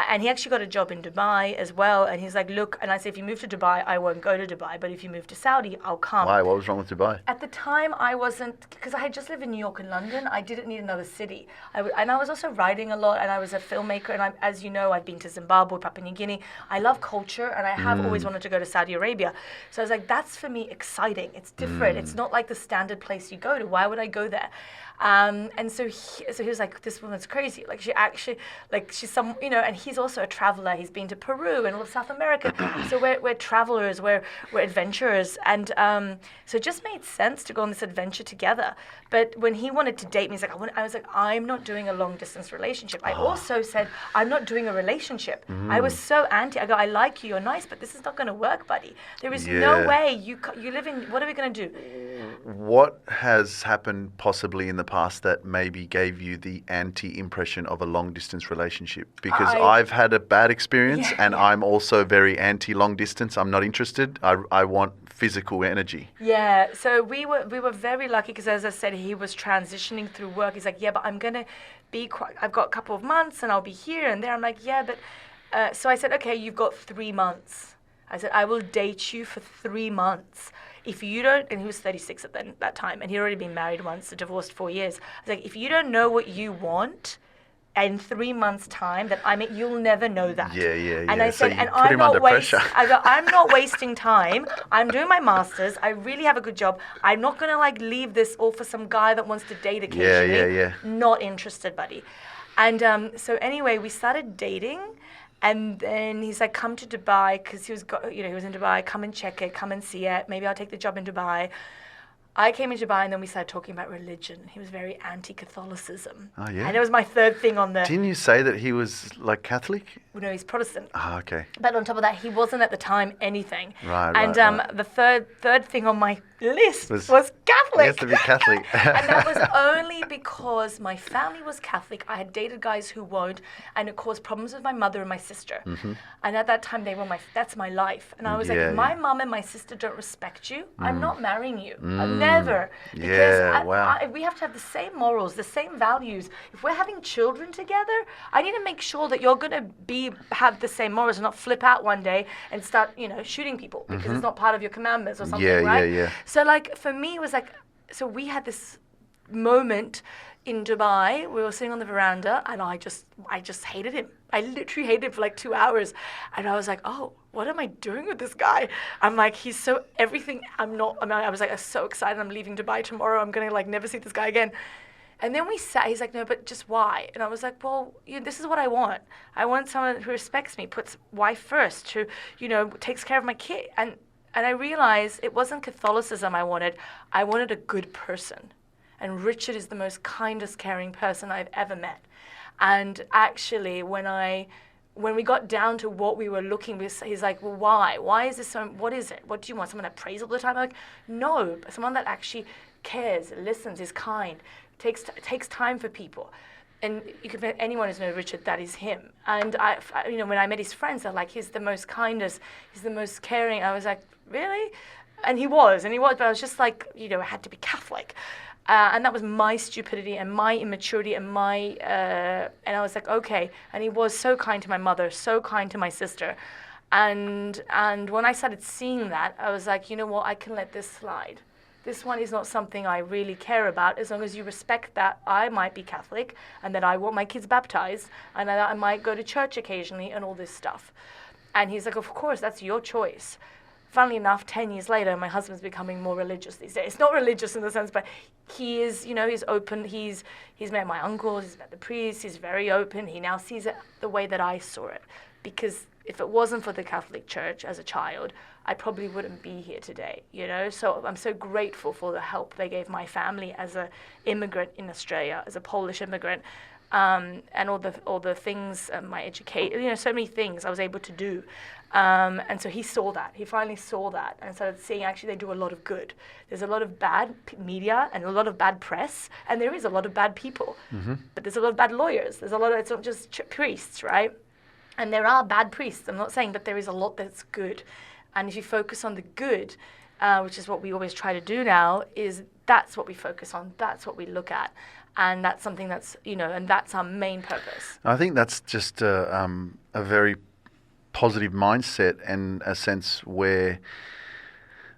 and he actually got a job in Dubai as well. And he's like, look, and I said, if you move to Dubai, I won't go to Dubai, but if you move to Saudi, I'll come. Why? What was wrong with Dubai? At the time, I wasn't, because I had just lived in New York and London. I didn't need another city. And I was also writing a lot, and I was a filmmaker, and as you know, I've been to Zimbabwe, Papua New Guinea. I love culture, and I have always wanted to go to Saudi Arabia. So I was like, that's for me exciting. It's different. It's not like the standard place you go to. Why would I go there? And so he was like, this woman's crazy. Like, she actually, like, she's some, and he's also a traveler. He's been to Peru and all of South America. So we're travelers, we're adventurers. And so it just made sense to go on this adventure together. But when he wanted to date me, I was like, I'm not doing a long distance relationship. I also said, I'm not doing a relationship. I was so anti. I go, I like you, you're nice, but this is not going to work, buddy. There is no way you live in, what are we going to do? What has happened possibly in the past that maybe gave you the anti-impression of a long-distance relationship? Because I've had a bad experience, and I'm also very anti-long distance. I'm not interested. I want physical energy. Yeah, so we were very lucky because, as I said, he was transitioning through work. He's like, yeah, but I'm going to be, I've got a couple of months and I'll be here and there. I'm like, yeah, but, so I said, okay, you've got 3 months. I said, I will date you for 3 months. If you don't, and he was 36 at that time, and he'd already been married once, divorced 4 years. I was like, if you don't know what you want in 3 months' time, then you'll never know that. Yeah. And I said, so and I'm not I'm not wasting time. I'm doing my master's. I really have a good job. I'm not gonna leave this all for some guy that wants to date occasionally. Yeah. Not interested, buddy. And so anyway, we started dating. And then he's like, come to Dubai, because he was in Dubai. Come and check it. Come and see it. Maybe I'll take the job in Dubai. I came in Dubai, and then we started talking about religion. He was very anti-Catholicism. Oh, yeah? And it was my third thing on the... Didn't you say that he was like Catholic? No, he's Protestant. Ah, okay. But on top of that, he wasn't at the time anything. Right, and right. the third thing on my list was He Catholic. has to be Catholic. And that was only because my family was Catholic. I had dated guys who weren't, and it caused problems with my mother and my sister. Mm-hmm. And at that time, that's my life. And I was like, if my mom and my sister don't respect you, I'm not marrying you. Never. Because we have to have the same morals, the same values. If we're having children together, I need to make sure that you're going to have the same morals and not flip out one day and start, shooting people because it's not part of your commandments or something, right? Yeah. So, like, for me, it was like, so we had this moment in Dubai. We were sitting on the veranda, and I just hated him. I literally hated him for like 2 hours. And I was like, oh, what am I doing with this guy? I'm like, he's so everything. I was like, I'm so excited. I'm leaving Dubai tomorrow. I'm going to like never see this guy again. And then we sat, he's like, no, but just why? And I was like, well, this is what I want. I want someone who respects me, puts wife first, who, takes care of my kid. And I realized it wasn't Catholicism I wanted a good person. And Richard is the most kindest, caring person I've ever met. And actually, when we got down to what we were looking, he's like, well, why? Why is this so, what is it? What do you want? Someone that prays all the time? I'm like, no, someone that actually cares, listens, is kind, takes time for people. And anyone who's known Richard, that is him. And when I met his friends, they're like, he's the most kindest, he's the most caring. I was like, really? And he was, but I was just like, I had to be Catholic. And that was my stupidity and my immaturity and and I was like, okay. And he was so kind to my mother, so kind to my sister. And when I started seeing that, I was like, you know what, I can let this slide. This one is not something I really care about, as long as you respect that I might be Catholic and that I want my kids baptized and that I might go to church occasionally and all this stuff. And he's like, of course, that's your choice. Funnily enough, 10 years later, my husband's becoming more religious these days. It's not religious in the sense, but he is, he's open. He's met my uncles, he's met the priest, he's very open. He now sees it the way that I saw it. Because if it wasn't for the Catholic Church as a child, I probably wouldn't be here today, So I'm so grateful for the help they gave my family as an immigrant in Australia, as a Polish immigrant, and all the things, my education, so many things I was able to do. And so he saw that. He finally saw that and started seeing actually they do a lot of good. There's a lot of bad media and a lot of bad press, and there is a lot of bad people. Mm-hmm. But there's a lot of bad lawyers. It's not just priests, right? And there are bad priests, I'm not saying, but there is a lot that's good. And if you focus on the good, which is what we always try to do now, that's what we focus on, that's what we look at. And that's something that's, and that's our main purpose. I think that's just a very positive mindset and a sense where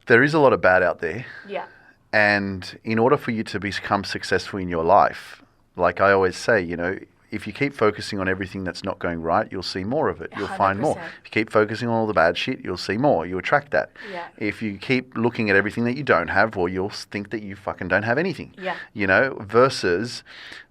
there is a lot of bad out there. Yeah. And in order for you to become successful in your life, like I always say, if you keep focusing on everything that's not going right, you'll see more of it. You'll 100%. Find more. If you keep focusing on all the bad shit, you'll see more. You attract that. Yeah. If you keep looking at everything that you don't have, well, you'll think that you fucking don't have anything. Yeah. Versus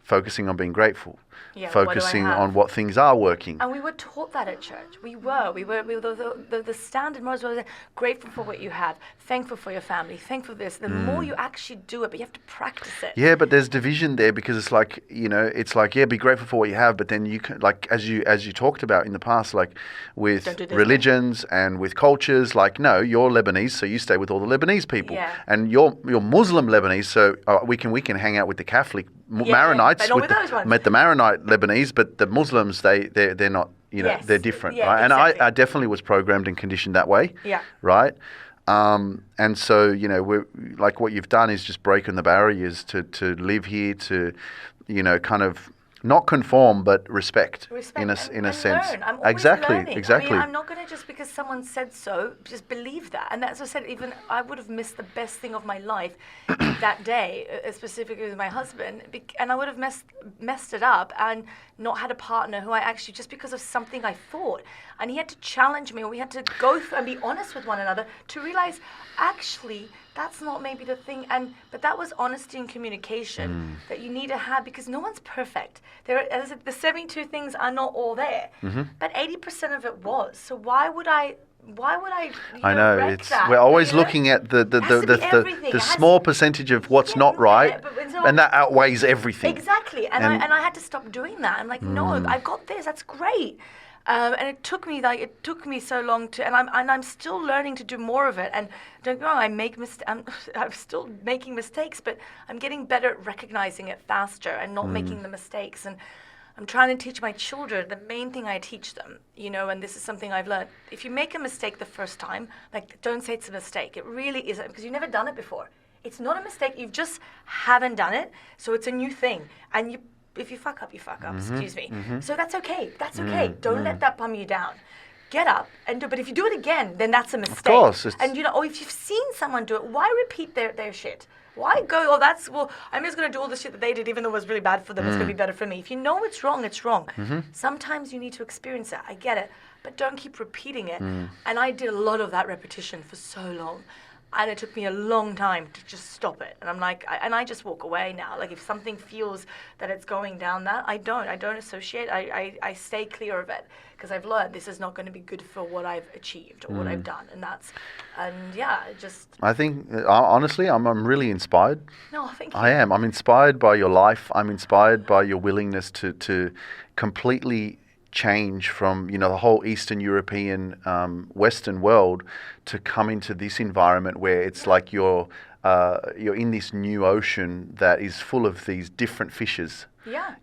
focusing on being grateful. Yeah, focusing on what things are working. And we were taught that at church. We were the standard morals were grateful for what you have, thankful for your family, thankful for this. The more you actually do it, but you have to practice it. Yeah, but there's division there because it's like, be grateful for what you have, but then you can, like, as you talked about in the past, like with religions and with cultures, like, no, you're Lebanese, so you stay with all the Lebanese people. Yeah. And you're Muslim Lebanese, so we can hang out with the Catholic Maronites, but not with those ones. Met the Maronite Lebanese, but the Muslims, they're not, they're different, right? Exactly. And I definitely was programmed and conditioned that way, yeah, right? And so, we're like what you've done is just breaking the barriers to live here, to, kind of not conform, but respect in a sense. Learn. I'm always exactly. I'm not going to just because someone said so, just believe that. And as I said, even I would have missed the best thing of my life that day, specifically with my husband, and I would have messed it up and not had a partner who I actually, just because of something I thought, and he had to challenge me, or we had to go through and be honest with one another to realize, actually, that's not maybe the thing. But that was honesty and communication that you need to have, because no one's perfect. As I said, the 72 things are not all there, but 80% of it was. So why would I I know wreck it's that? we're always You know? looking at the It has to be everything. It the has small percentage of what's not right, and that outweighs everything. Exactly, and I had to stop doing that. I'm like, no, I've got this. That's great. And it took me so long to, and I'm still learning to do more of it. And don't get me wrong, I'm still making mistakes, but I'm getting better at recognizing it faster and not making the mistakes. And I'm trying to teach my children, the main thing I teach them, and this is something I've learned. If you make a mistake the first time, like, don't say it's a mistake. It really isn't, because you've never done it before. It's not a mistake. You just haven't done it. So it's a new thing. And if you fuck up, you fuck up, excuse me. So that's okay. That's okay. Don't let that bum you down. Get up and do it. But if you do it again, then that's a mistake. Of course. And, or if you've seen someone do it, why repeat their shit? Why go, I'm just going to do all the shit that they did, even though it was really bad for them. It's going to be better for me. If you know it's wrong, it's wrong. Sometimes you need to experience it. I get it. But don't keep repeating it. And I did a lot of that repetition for so long. And it took me a long time to just stop it. And I'm like, I just walk away now. Like, if something feels that it's going down that, I don't associate. I stay clear of it, because I've learned this is not going to be good for what I've achieved or what I've done. I think, honestly, I'm really inspired. No, thank you. I am. I'm inspired by your life. I'm inspired by your willingness to completely change from the whole Eastern European Western world to come into this environment where it's like you're in this new ocean that is full of these different fishes. Yeah.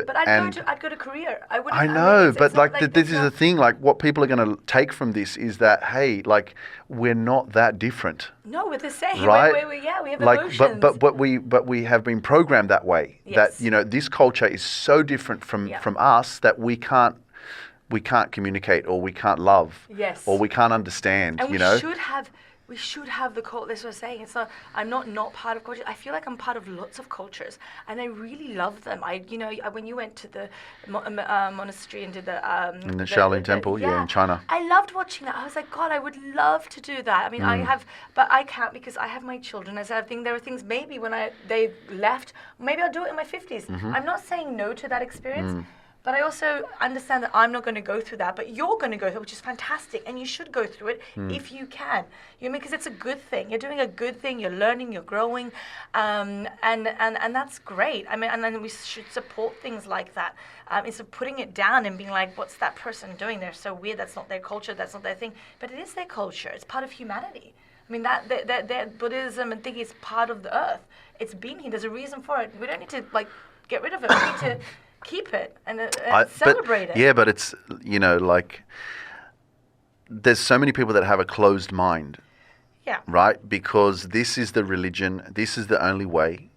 But I'd go to Korea. I know, but this is the thing. Like, what people are going to take from this is that, hey, like, we're not that different. No, we're the same. Right? We have like, emotions. but we have been programmed that way. Yes. That this culture is so different from us that we can't communicate, or we can't love. Yes. Or we can't understand. And we should have the culture. That's what I'm saying. It's not. I'm not part of culture. I feel like I'm part of lots of cultures, and I really love them. When you went to the monastery and did the in the Shaolin Temple, in China. I loved watching that. I was like, God, I would love to do that. I mean, I have, but I can't, because I have my children. As I think there are things maybe when they left, maybe I'll do it in my 50s. I'm not saying no to that experience. But I also understand that I'm not going to go through that, but you're going to go through it, which is fantastic, and you should go through it if you can. Because it's a good thing. You're doing a good thing. You're learning. You're growing, and that's great. I mean, and then we should support things like that. Instead of putting it down and being like, "What's that person doing? They're so weird. That's not their culture. That's not their thing." But it is their culture. It's part of humanity. I mean, that Buddhism and thinking is part of the earth. It's been here. There's a reason for it. We don't need to get rid of it. We need to keep it and celebrate it. Yeah, but it's, like, there's so many people that have a closed mind. Yeah. Right? Because this is the religion, this is the only way,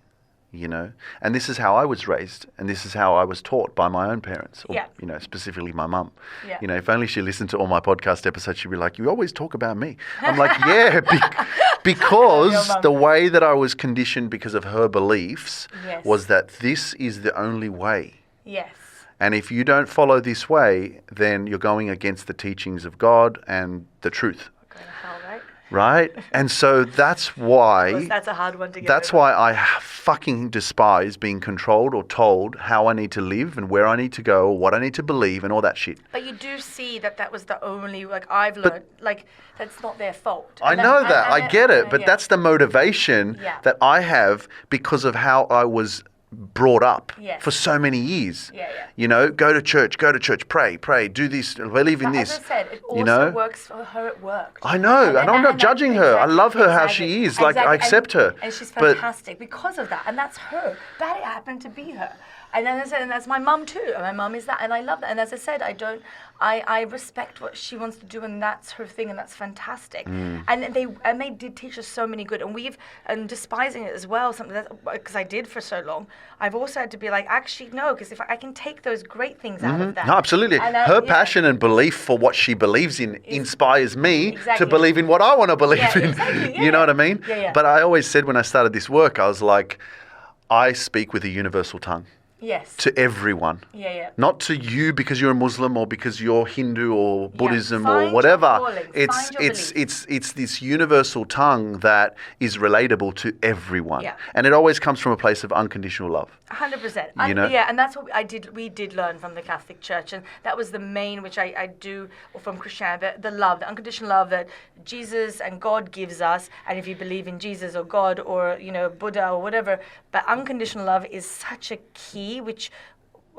and this is how I was raised, and this is how I was taught by my own parents, or, specifically my mum. Yeah. If only she listened to all my podcast episodes, she'd be like, you always talk about me. I'm like, yeah, because the way that I was conditioned because of her beliefs was that this is the only way. Yes. And if you don't follow this way, then you're going against the teachings of God and the truth. Going to hell, right? Right? And so that's why... that's a hard one to get That's over. why I fucking despise being controlled or told how I need to live and where I need to go or what I need to believe and all that shit. But you do see that was the only... I've learned... that's not their fault. I know that. I get it. But that's the motivation that I have because of how I was brought up for so many years. Go to church, pray, do this, believe in this. As I said, it also works for her at work. I know, and I'm not judging her. I love her how she is. Like, I accept her. And she's fantastic because of that. And that's her. That happened to be her. And then I said, and that's my mum too. And my mum is that, and I love that. And as I said, I respect what she wants to do, and that's her thing, and that's fantastic. And they did teach us so many good, and despising it as well. Something that, because I did for so long, I've also had to be like, actually no, because if I can take those great things out of that. No, absolutely. And, her passion and belief for what she believes in inspires me to believe in what I want to believe in. Exactly, You know what I mean? Yeah. But I always said when I started this work, I was like, I speak with a universal tongue. Yes. to everyone. Yeah. Not to you because you're a Muslim or because you're Hindu or Buddhism Find or your whatever. calling. It's Find your it's this universal tongue that is relatable to everyone. Yeah. And it always comes from a place of unconditional love. 100%. You know? Yeah, and that's what we did learn from the Catholic Church, and that was the main, which I do, or from Christianity, the love, the unconditional love that Jesus and God gives us. And if you believe in Jesus or God or Buddha or whatever, but unconditional love is such a key, which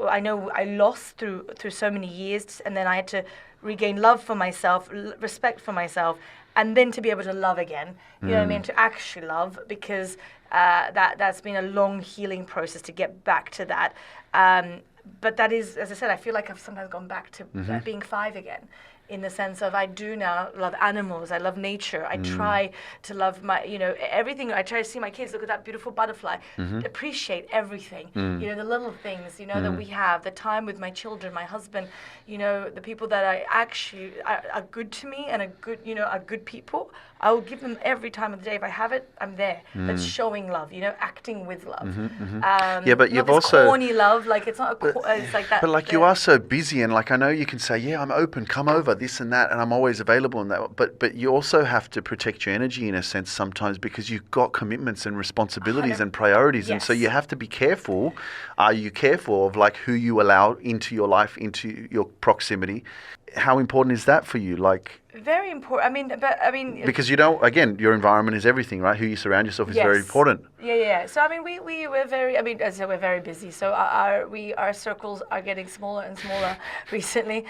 I know I lost through so many years, and then I had to regain love for myself, respect for myself, and then to be able to love again. You know what I mean? To actually love, because that's been a long healing process to get back to that. But that is, as I said, I feel like I've sometimes gone back to being 5 again. In the sense of, I do now love animals, I love nature, I try to love everything. I try to see my kids, look at that beautiful butterfly, appreciate everything, the little things, that we have, the time with my children, my husband, the people that I actually are good to me and are good people. I will give them every time of the day. If I have it, I'm there. That's showing love, acting with love. Yeah, but you've also corny love, like it's not it's like that. But like you are so busy, and like I know you can say, yeah, I'm open, come over, this and that, and I'm always available in that. But you also have to protect your energy in a sense sometimes, because you've got commitments and responsibilities and priorities, and so you have to be careful. Are you careful of like who you allow into your life, into your proximity? How important is that for you? Like, very important. I mean, because again, your environment is everything, right? Who you surround yourself is very important. Yeah. So I mean, we're very. I mean, as I said, we're very busy. So our circles are getting smaller and smaller recently,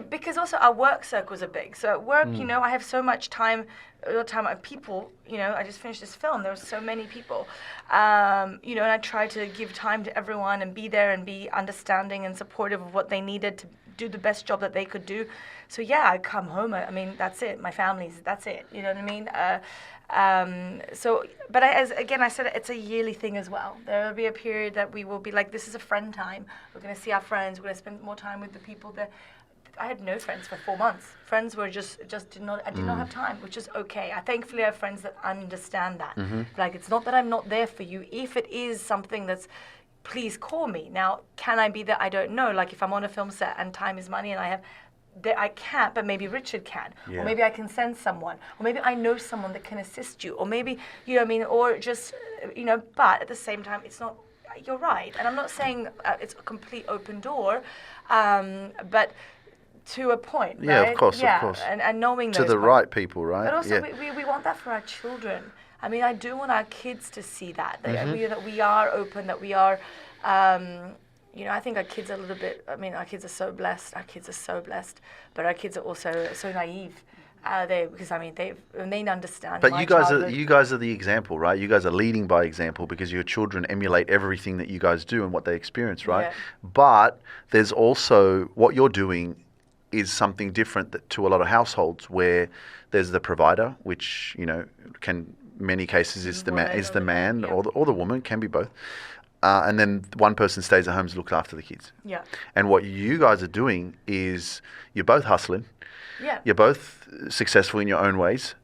because also our work circles are big. So at work, I have so much time. People, I just finished this film. There were so many people, and I try to give time to everyone and be there and be understanding and supportive of what they needed to do the best job that they could do. So yeah, I come home. I mean, that's it. My family's. That's it. You know what I mean? But as again, I said it's a yearly thing as well. There will be a period that we will be like, this is a friend time. We're going to see our friends. We're going to spend more time with the people that. I had no friends for 4 months. Friends were just did not. I did not have time, which is okay. Thankfully I have friends that understand that. Like, it's not that I'm not there for you. If it is something that's, please call me. Now, can I be there? I don't know. Like, if I'm on a film set and time is money and I can't, but maybe Richard can. Or maybe I can send someone. Or maybe I know someone that can assist you. Or maybe, or just, but at the same time, it's not, you're right. And I'm not saying it's a complete open door, but to a point, right? Yeah, of course. And knowing to the right people, right? But also, we want that for our children. I mean, I do want our kids to see that we are open, that we are, I think our kids are a little bit. I mean, our kids are so blessed. But our kids are also so naive. Because I mean, they understand. But you guys are the example, right? You guys are leading by example, because your children emulate everything that you guys do and what they experience, right? Yeah. But there's also what you're doing is something different to a lot of households, where there's the provider, which can many cases is the man or the woman, can be both, and then one person stays at home to look after the kids. Yeah. And what you guys are doing is you're both hustling. Yeah. You're both successful in your own ways,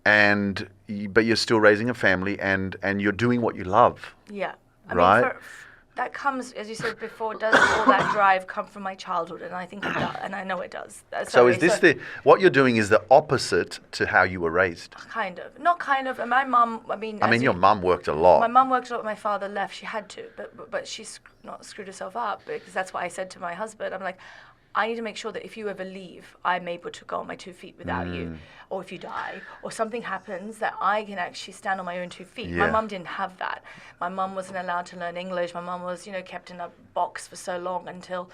but you're still raising a family, and you're doing what you love. Yeah. Right. I mean, that comes, as you said before, does all that drive come from my childhood? And I think it does, and I know it does. What you're doing is the opposite to how you were raised? Kind of. Not kind of. And my mum, your mum worked a lot. My mum worked a lot. My father left. She had to, but she's not screwed herself up, because that's what I said to my husband. I'm like, I need to make sure that if you ever leave, I'm able to go on my 2 feet without you. Or if you die, or something happens, that I can actually stand on my own 2 feet. Yeah. My mum didn't have that. My mum wasn't allowed to learn English. My mum was, kept in a box for so long until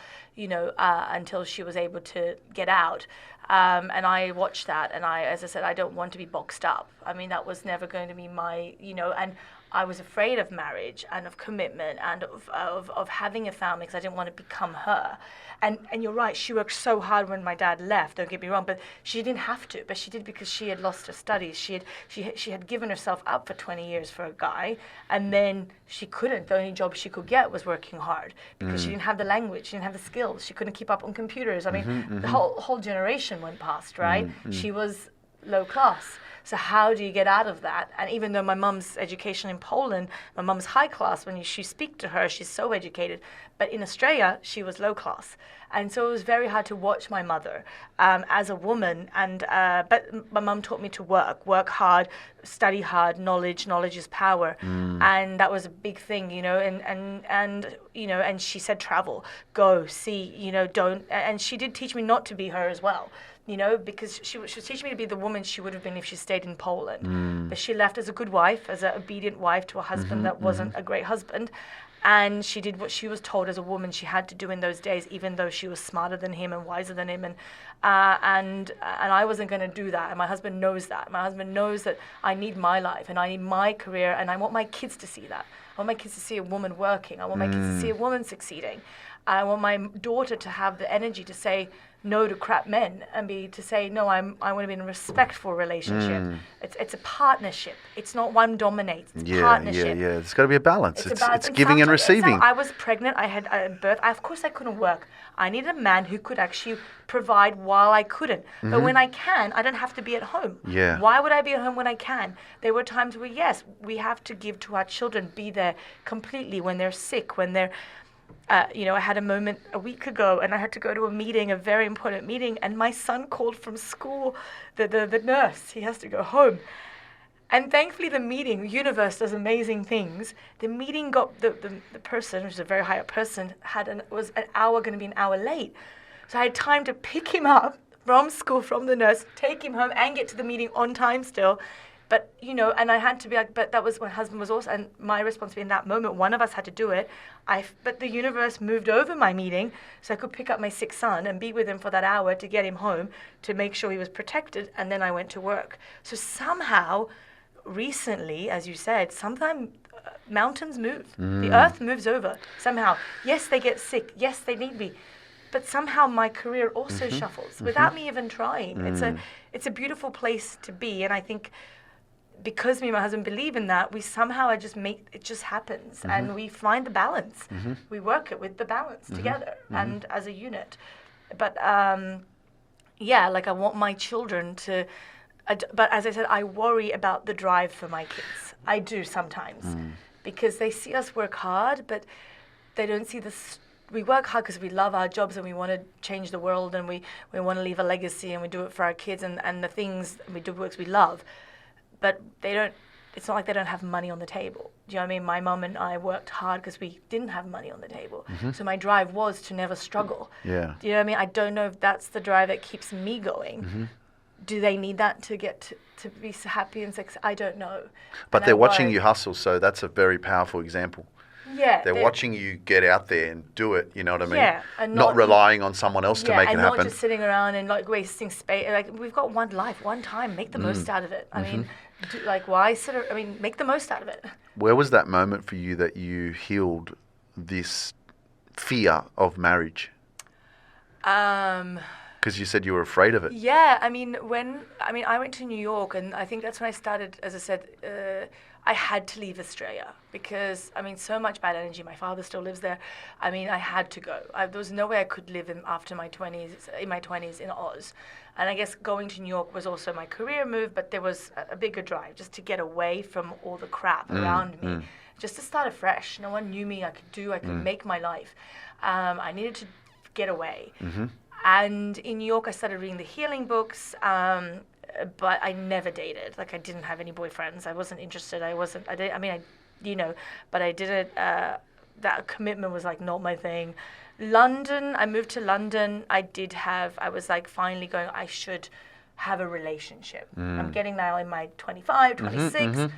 she was able to get out. And I watched that, and as I said, I don't want to be boxed up. I mean, that was never going to be my, and I was afraid of marriage and of commitment and of having a family, because I didn't want to become her. And you're right, she worked so hard when my dad left, don't get me wrong, but she didn't have to, but she did because she had lost her studies. She had given herself up for 20 years for a guy, and then she couldn't. The only job she could get was working hard, because she didn't have the language, she didn't have the skills, she couldn't keep up on computers. I mean, the whole generation went past, right? She was low class. So how do you get out of that? And even though my mum's education in Poland, my mum's high class, when you speak to her, she's so educated. But in Australia, she was low class. And so it was very hard to watch my mother as a woman. And but my mum taught me to work hard, study hard. Knowledge is power, and that was a big thing, And and she said travel, go see, don't. And she did teach me not to be her as well. Because she was teaching me to be the woman she would have been if she stayed in Poland. But she left as a good wife, as an obedient wife to a husband that wasn't a great husband. And she did what she was told as a woman she had to do in those days, even though she was smarter than him and wiser than him. And I wasn't going to do that. And my husband knows that. My husband knows that I need my life and I need my career. And I want my kids to see that. I want my kids to see a woman working. I want my kids to see a woman succeeding. I want my daughter to have the energy to say no to crap men and to say, no, I want to be in a respectful relationship. It's a partnership. It's not one dominates. It's a partnership. Yeah. There's got to be a balance. It's And giving and receiving. I was pregnant. I had a birth. Of course, I couldn't work. I needed a man who could actually provide while I couldn't. But when I can, I don't have to be at home. Yeah. Why would I be at home when I can? There were times where, yes, we have to give to our children, be there completely when they're sick, when they're... I had a moment a week ago, and I had to go to a meeting, a very important meeting, and my son called from school, the nurse. He has to go home. And thankfully, the universe does amazing things. The meeting got the person, which is a very high up person, was going to be an hour late. So I had time to pick him up from school, from the nurse, take him home, and get to the meeting on time still. But, and I had to be like, but that was my husband was also, and my responsibility in that moment, one of us had to do it. But the universe moved over my meeting so I could pick up my sick son and be with him for that hour to get him home, to make sure he was protected, and then I went to work. So somehow, recently, as you said, sometimes mountains move. The earth moves over somehow. Yes, they get sick. Yes, they need me. But somehow my career also shuffles without me even trying. It's a beautiful place to be, and I think... because me and my husband believe in that, we somehow it just happens, and we find the balance. We work it with the balance together and as a unit. But I want my children to. But as I said, I worry about the drive for my kids. I do sometimes because they see us work hard, but they don't see this. We work hard because we love our jobs and we want to change the world, and we want to leave a legacy, and we do it for our kids and the things we do works we love. But it's not like they don't have money on the table. Do you know what I mean? My mum and I worked hard because we didn't have money on the table. So my drive was to never struggle. Yeah. Do you know what I mean? I don't know if that's the drive that keeps me going. Do they need that to get to be so happy and successful? I don't know. But they're watching you hustle, so that's a very powerful example. Yeah. They're watching you get out there and do it, you know what I mean? Yeah. And not relying on someone else to make it happen. Yeah, and not just sitting around and wasting space. We've got one life, one time. Make the most out of it. I mean, why make the most out of it. Where was that moment for you that you healed this fear of marriage? Because you said you were afraid of it. Yeah, I went to New York, and I think that's when I started, as I said, I had to leave Australia because, so much bad energy. My father still lives there. I had to go. There was no way I could live in my 20s in Oz. And I guess going to New York was also my career move, but there was a bigger drive just to get away from all the crap around me, just to start afresh. No one knew me. I could make my life. I needed to get away. And in New York, I started reading the healing books, but I never dated. I didn't have any boyfriends. I wasn't interested. But I didn't, that commitment was not my thing. London, I moved to London. I was finally going, I should have a relationship. I'm getting now in my 25, 26.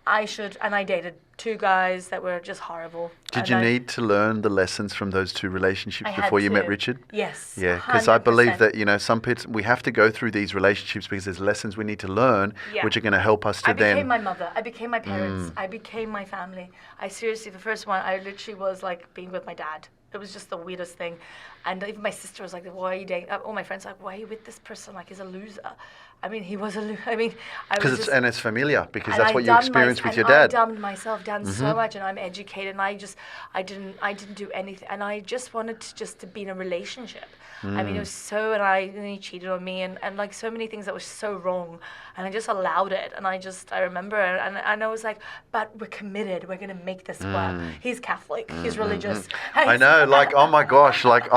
I dated 2 guys that were just horrible. Did you need to learn the lessons from those 2 relationships before you met Richard? Yes. Yeah, because I believe that, some people, we have to go through these relationships because there's lessons we need to learn, which are going to help us to then... I became my mother. I became my parents. I became my family. I seriously, the first one, I literally was being with my dad. It was just the weirdest thing. And even my sister was like, why are you dating? All my friends were like, why are you with this person? He's a loser. I mean, he was I mean, I was Because just... it's familiar because And that's I what you dumbed experienced with your I dad. dumbed myself down so much, and I'm educated, and I didn't do anything, and I just wanted to be in a relationship. I mean, it was so, and he cheated on me, and like so many things that was so wrong, and I just allowed it, and I remember, and I was like, but we're committed, we're gonna make this work. He's Catholic, he's religious. I know, like, oh my gosh, like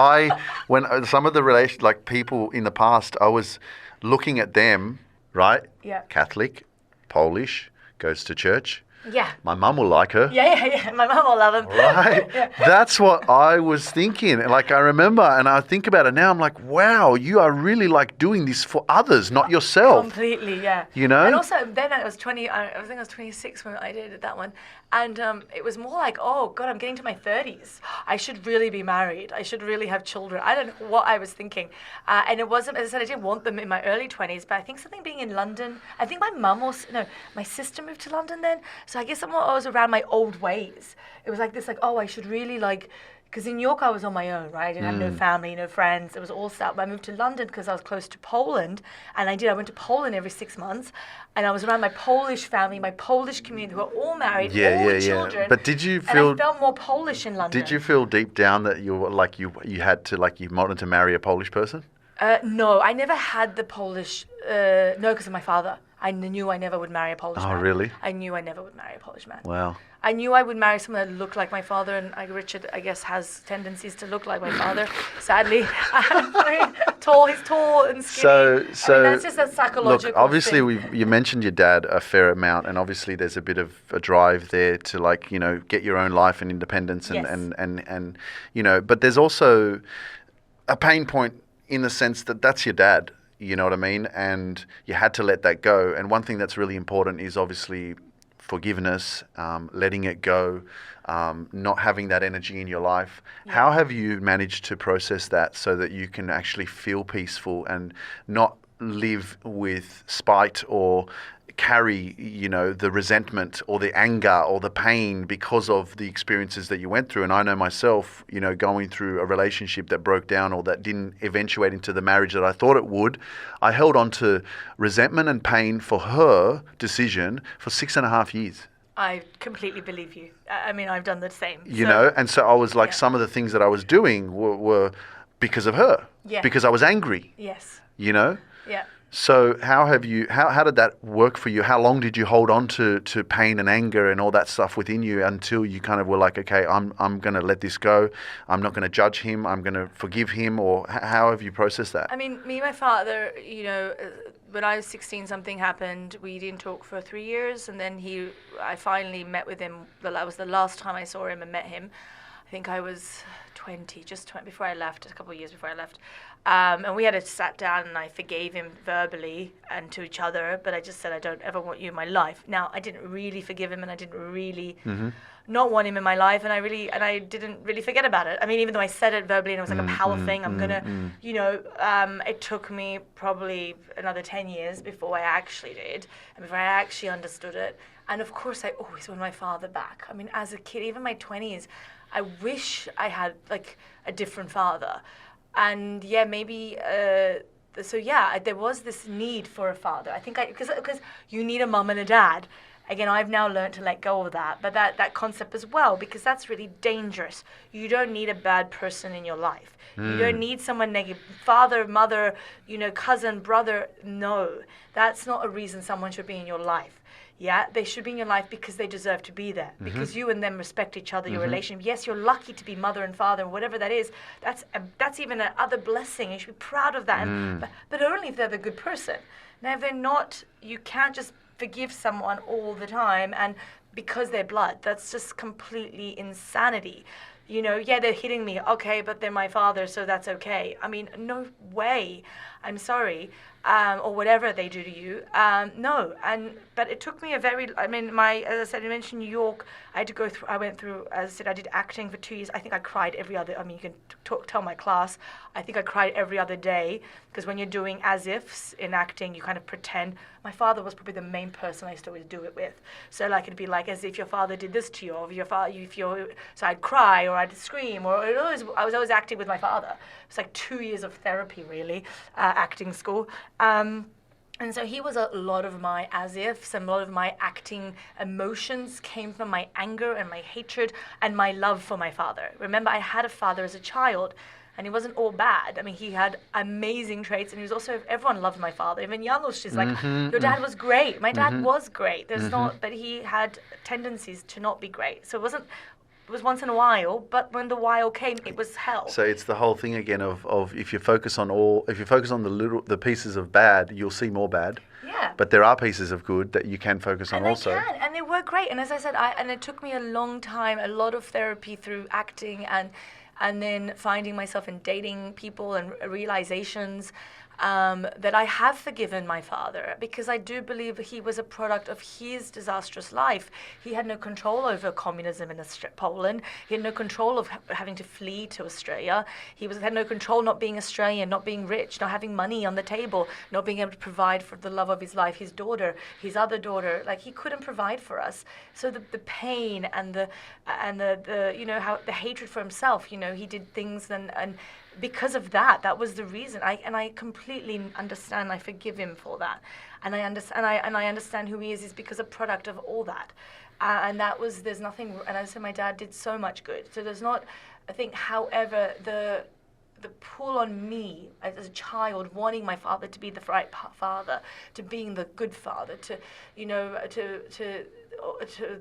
when some of the like people in the past, I was looking at them, right? Yeah. Catholic, Polish, goes to church. Yeah. My mum will like her. Yeah. My mum will love him. Right? That's what I was thinking. Like, I remember, and I think about it now, I'm like, wow, you are really like doing this for others, not yourself. Completely, yeah. You know? And also, then I was 20, I think I was 26 when I did that one. And it was more like, oh, God, I'm getting to my 30s. I should really be married. I should really have children. I don't know what I was thinking. And it wasn't, as I said, I didn't want them in my early 20s, but I think something being in London, I think my sister moved to London then. So I guess I was around my old ways. It was like this, like, oh, I should really like, because in New York I was on my own, right? I didn't have no family, no friends. It was all set up. I moved to London because I was close to Poland, and I went to Poland every 6 months, and I was around my Polish family, my Polish community, who are all married, all with children. But did you feel? And I felt more Polish in London. Did you feel deep down that you were like you had to like you wanted to marry a Polish person? No, I never had the Polish. No, because of my father. I knew I never would marry a Polish man. Oh, really? I knew I never would marry a Polish man. Wow. I knew I would marry someone that looked like my father, and Richard, I guess, has tendencies to look like my father, sadly. He's tall and skinny. So that's just a psychological look, obviously, thing. you mentioned your dad a fair amount, and obviously there's a bit of a drive there to like, get your own life and independence and but there's also a pain point in the sense that that's your dad. You know what I mean? And you had to let that go. And one thing that's really important is obviously forgiveness, letting it go, not having that energy in your life. Yeah. How have you managed to process that so that you can actually feel peaceful and not live with spite or carry, the resentment or the anger or the pain because of the experiences that you went through? And I know myself, going through a relationship that broke down or that didn't eventuate into the marriage that I thought it would, I held on to resentment and pain for her decision for 6.5 years. I completely believe you. I mean, I've done the same. And so I was like, some of the things that I was doing were because of her. Yeah. Because I was angry. Yes. Yeah. So how did that work for you? How long did you hold on to pain and anger and all that stuff within you until you kind of were like, okay, I'm going to let this go. I'm not going to judge him. I'm going to forgive him. Or how have you processed that? I mean, me and my father, when I was 16, something happened. We didn't talk for 3 years. And then I finally met with him. That was the last time I saw him and met him. I think I was 20, before I left, a couple of years before I left. And we had sat down, and I forgave him verbally and to each other, but I just said, I don't ever want you in my life. Now, I didn't really forgive him, and I didn't really not want him in my life, and I didn't really forget about it. I mean, even though I said it verbally, and it was like a power thing, I'm gonna, it took me probably another 10 years before I actually did, and before I actually understood it. And of course, I always want my father back. I mean, as a kid, even my 20s, I wish I had like a different father. And maybe there was this need for a father. I think because you need a mum and a dad. Again, I've now learned to let go of that, but that concept as well, because that's really dangerous. You don't need a bad person in your life. You don't need someone negative. Father, mother, cousin, brother. No, that's not a reason someone should be in your life. Yeah, they should be in your life because they deserve to be there. Because you and them respect each other, your relationship. Yes, you're lucky to be mother and father, whatever that is. That's even another blessing. You should be proud of that. But only if they're the good person. Now, if they're not, you can't just forgive someone all the time and because they're blood. That's just completely insanity. They're hitting me. Okay, but they're my father, so that's okay. I mean, no way. I'm sorry. Or whatever they do to you. No. But it took me as I said, I mentioned New York. I went through, as I said, I did acting for 2 years. I think I cried every other, you can tell my class. I think I cried every other day, because when you're doing as ifs in acting, you kind of pretend. My father was probably the main person I used to always do it with. So like it'd be like as if your father did this to you, or so I'd cry or I'd scream, or I was always acting with my father. It's like 2 years of therapy, really, acting school. And so he was a lot of my as ifs, and a lot of my acting emotions came from my anger and my hatred and my love for my father. Remember, I had a father as a child, and he wasn't all bad. I mean, he had amazing traits, and he was also, everyone loved my father. Even Janos, she's like, your dad was great. My dad was great. There's not, but he had tendencies to not be great. So it was once in a while, but when the while came, it was hell. So it's the whole thing again of if you focus on the pieces of bad, you'll see more bad. Yeah. But there are pieces of good that you can focus on And also. I can, and they were great. And as I said, and it took me a long time, a lot of therapy through acting, and then finding myself in dating people and realizations that I have forgiven my father, because I do believe he was a product of his disastrous life. He had no control over communism in Poland. He had no control of having to flee to Australia. He had no control not being Australian, not being rich, not having money on the table, not being able to provide for the love of his life, his daughter, his other daughter. Like, he couldn't provide for us. So the pain and the how the hatred for himself, he did things and because of that was the reason. I completely understand. I forgive him for that, and I understand who he is because a product of all that, and there's nothing. And as I said, my dad did so much good. So there's not, I think, however, the pull on me as a child wanting my father to be the right father, to being the good father, to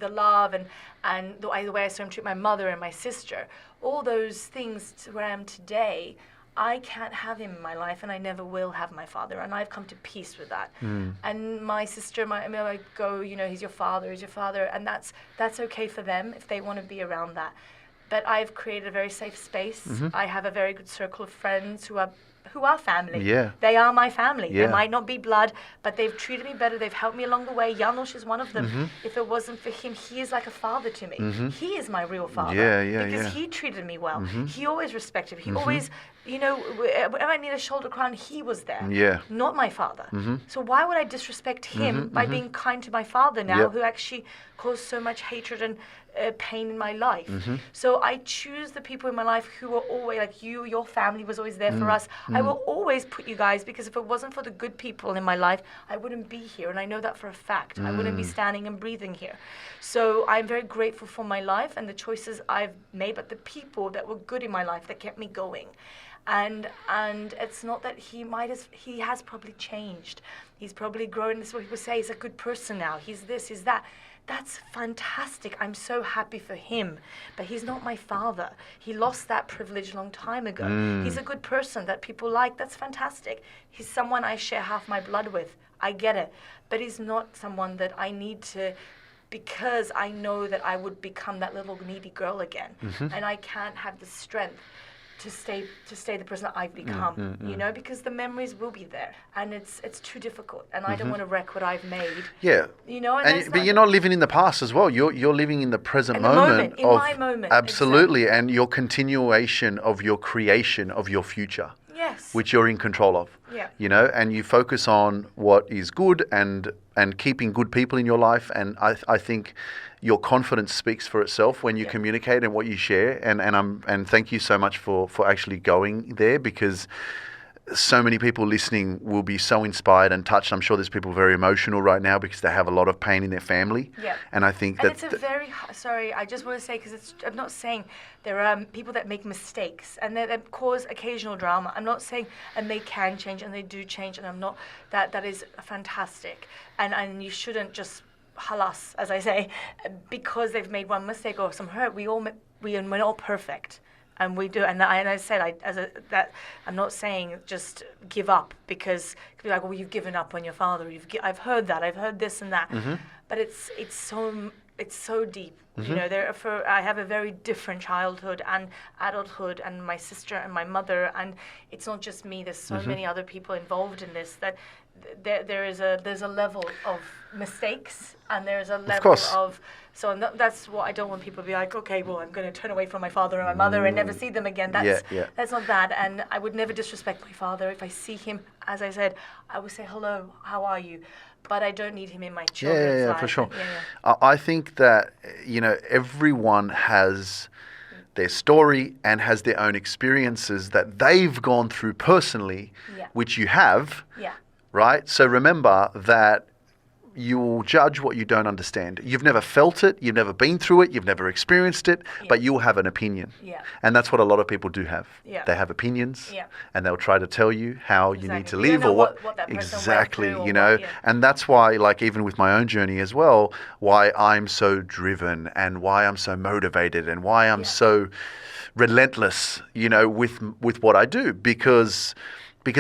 the love and the way I saw him treat my mother and my sister, all those things to where I am today. I can't have him in my life, and I never will have my father, and I've come to peace with that. And my sister, I go, he's your father, and that's okay for them if they want to be around that. But I've created a very safe space. I have a very good circle of friends who are family. Yeah. They are my family. Yeah. They might not be blood, but they've treated me better. They've helped me along the way. Janos is one of them. If it wasn't for him, he is like a father to me. He is my real father. Because he treated me well. He always respected me. He always, when I need a shoulder crown, he was there. Yeah. Not my father. So why would I disrespect him by being kind to my father now, who actually caused so much hatred and pain in my life? So I choose the people in my life who are always like you. Your family was always there for us. I will always put you guys, because if it wasn't for the good people in my life, I wouldn't be here, and I know that for a fact. I wouldn't be standing and breathing here. So I'm very grateful for my life and the choices I've made, but the people that were good in my life that kept me going. And it's not that he has probably changed. He's probably grown. This is what people say. He's a good person now. He's this, he's that. That's fantastic. I'm so happy for him. But he's not my father. He lost that privilege a long time ago. He's a good person that people like. That's fantastic. He's someone I share half my blood with. I get it. But he's not someone that I need to, because I know that I would become that little needy girl again. And I can't have the strength to stay the person that I've become, because the memories will be there, and it's too difficult, and I don't want to wreck what I've made. Yeah. But you're not living in the past as well. You're living in the present moment. In my moment. Absolutely, exactly. And your continuation of your creation of your future. Yes. Which you're in control of. Yeah. And you focus on what is good and keeping good people in your life, and I think your confidence speaks for itself when you communicate and what you share, and thank you so much for actually going there, because so many people listening will be so inspired and touched. I'm sure there's people very emotional right now because they have a lot of pain in their family. Yeah. And I think it's a very sorry. I just want to say, because I'm not saying there are people that make mistakes and that cause occasional drama. I'm not saying, and they can change and they do change, and I'm not that is fantastic, and you shouldn't just halas, as I say, because they've made one mistake or some hurt. We're not all perfect. And we do, and I said, I'm not saying just give up, because it could be like, well, you've given up on your father. I've heard that. I've heard this and that. But it's so deep. I have a very different childhood and adulthood, and my sister and my mother, and it's not just me. There's so many other people involved in this that there's a level of mistakes, and there's a level of. So that's what I don't want people to be like, okay, well, I'm going to turn away from my father and my mother and never see them again. That's not that. And I would never disrespect my father. If I see him, as I said, I would say, hello, how are you? But I don't need him in my children's life. For sure. I think that, everyone has their story and has their own experiences that they've gone through personally, which you have. Yeah. right? So remember that you'll judge what you don't understand. You've never felt it, you've never been through it, you've never experienced it, but you'll have an opinion. Yeah. And that's what a lot of people do have. Yeah. They have opinions, Yeah. and they'll try to tell you how you need to You don't live know or what that person went exactly, through or you know. what, yeah. And that's why, like, even with my own journey as well, why I'm so driven and why I'm so motivated and why I'm so relentless, you know, with what I do, because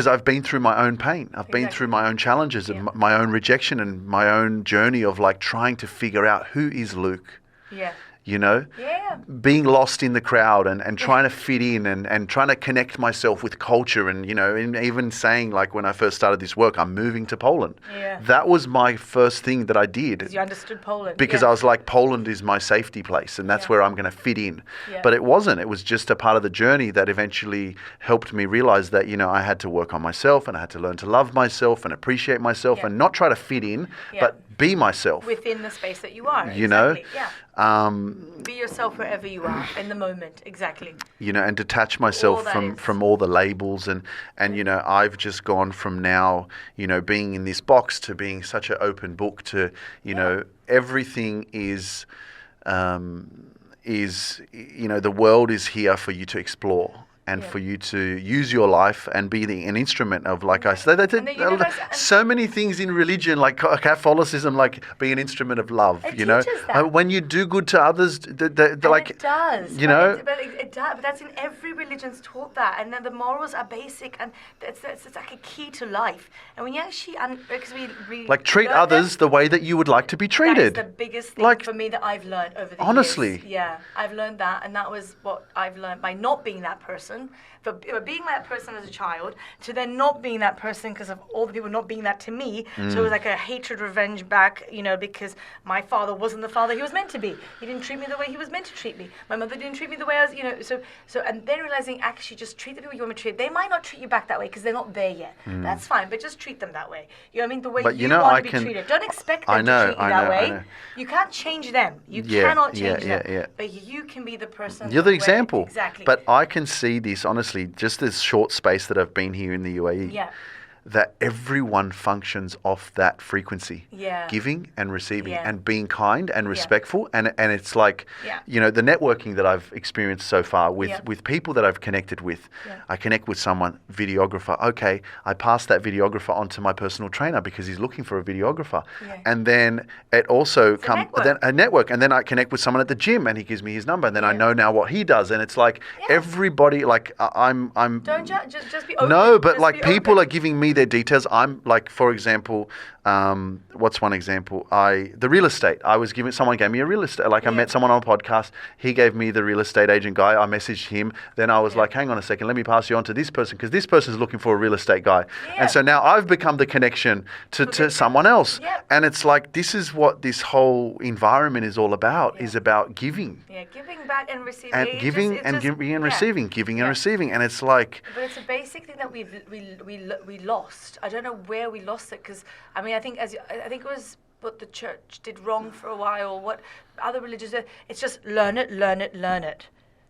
I've been through my own pain. I've been through my own challenges and my own rejection and my own journey of like trying to figure out who is Luke. Yeah. You know, being lost in the crowd and trying to fit in and trying to connect myself with culture and, you know, and even saying like when I first started this work, I'm moving to Poland. Yeah. That was my first thing that I did. Because you understood Poland. Because I was like, Poland is my safety place and that's where I'm going to fit in. Yeah. But it wasn't. It was just a part of the journey that eventually helped me realize that, you know, I had to work on myself and I had to learn to love myself and appreciate myself and not try to fit in, but be myself. Within the space that you are. You know? Yeah. Be yourself wherever you are in the moment. Exactly. You know, and detach myself from all the labels and you know, I've just gone from now, you know, being in this box to being such an open book to, you know, everything is, you know, the world is here for you to explore. And for you to use your life and be an instrument of, like I said, so many things in religion, like Catholicism, like be an instrument of love. It you know, teaches that. When you do good to others, like it does. You know, it does. But that's in every religion's taught that, and then the morals are basic, and it's like a key to life. And when you actually, because we like treat others the way that you would like to be treated. That's the biggest thing for me that I've learned over the years. Yeah, I've learned that, and that was what I've learned by not being that person. For being that person as a child, to then not being that person because of all the people not being that to me. So it was like a hatred, revenge back, you know, because my father wasn't the father he was meant to be. He didn't treat me the way he was meant to treat me. My mother didn't treat me the way I was, you know. So and then realizing actually just treat the people you want me to treat. They might not treat you back that way because they're not there yet. That's fine, but just treat them that way. You know what I mean? The way you want to be treated. Don't expect them to treat you that way. You can't change them. You cannot change them. But you can be the person. You're the example. Exactly. But I can see this, honestly, just this short space that I've been here in the UAE, that everyone functions off that frequency, giving and receiving and being kind and respectful. And it's like, you know, the networking that I've experienced so far with people that I've connected with. I connect with someone, videographer. Okay, I pass that videographer on to my personal trainer because he's looking for a videographer. And then it also comes a network. And then I connect with someone at the gym and he gives me his number. And then I know now what he does. And it's like everybody, like I'm. Don't just be open. No, but just like people are giving me their details. I'm like, for example, what's one example? The real estate. Someone gave me a real estate. Like I met someone on a podcast. He gave me the real estate agent guy. I messaged him. Then I was like, hang on a second, let me pass you on to this person because this person's looking for a real estate guy. And so now I've become the connection to someone else. And it's like, this is what this whole environment is all about, is about giving. Yeah, giving back and receiving. And giving and receiving, giving and receiving. And it's like... But it's a basic thing that we lost. I don't know where we lost it because, I mean, I think it was what the church did wrong for a while, what other religions did. It's just learn it.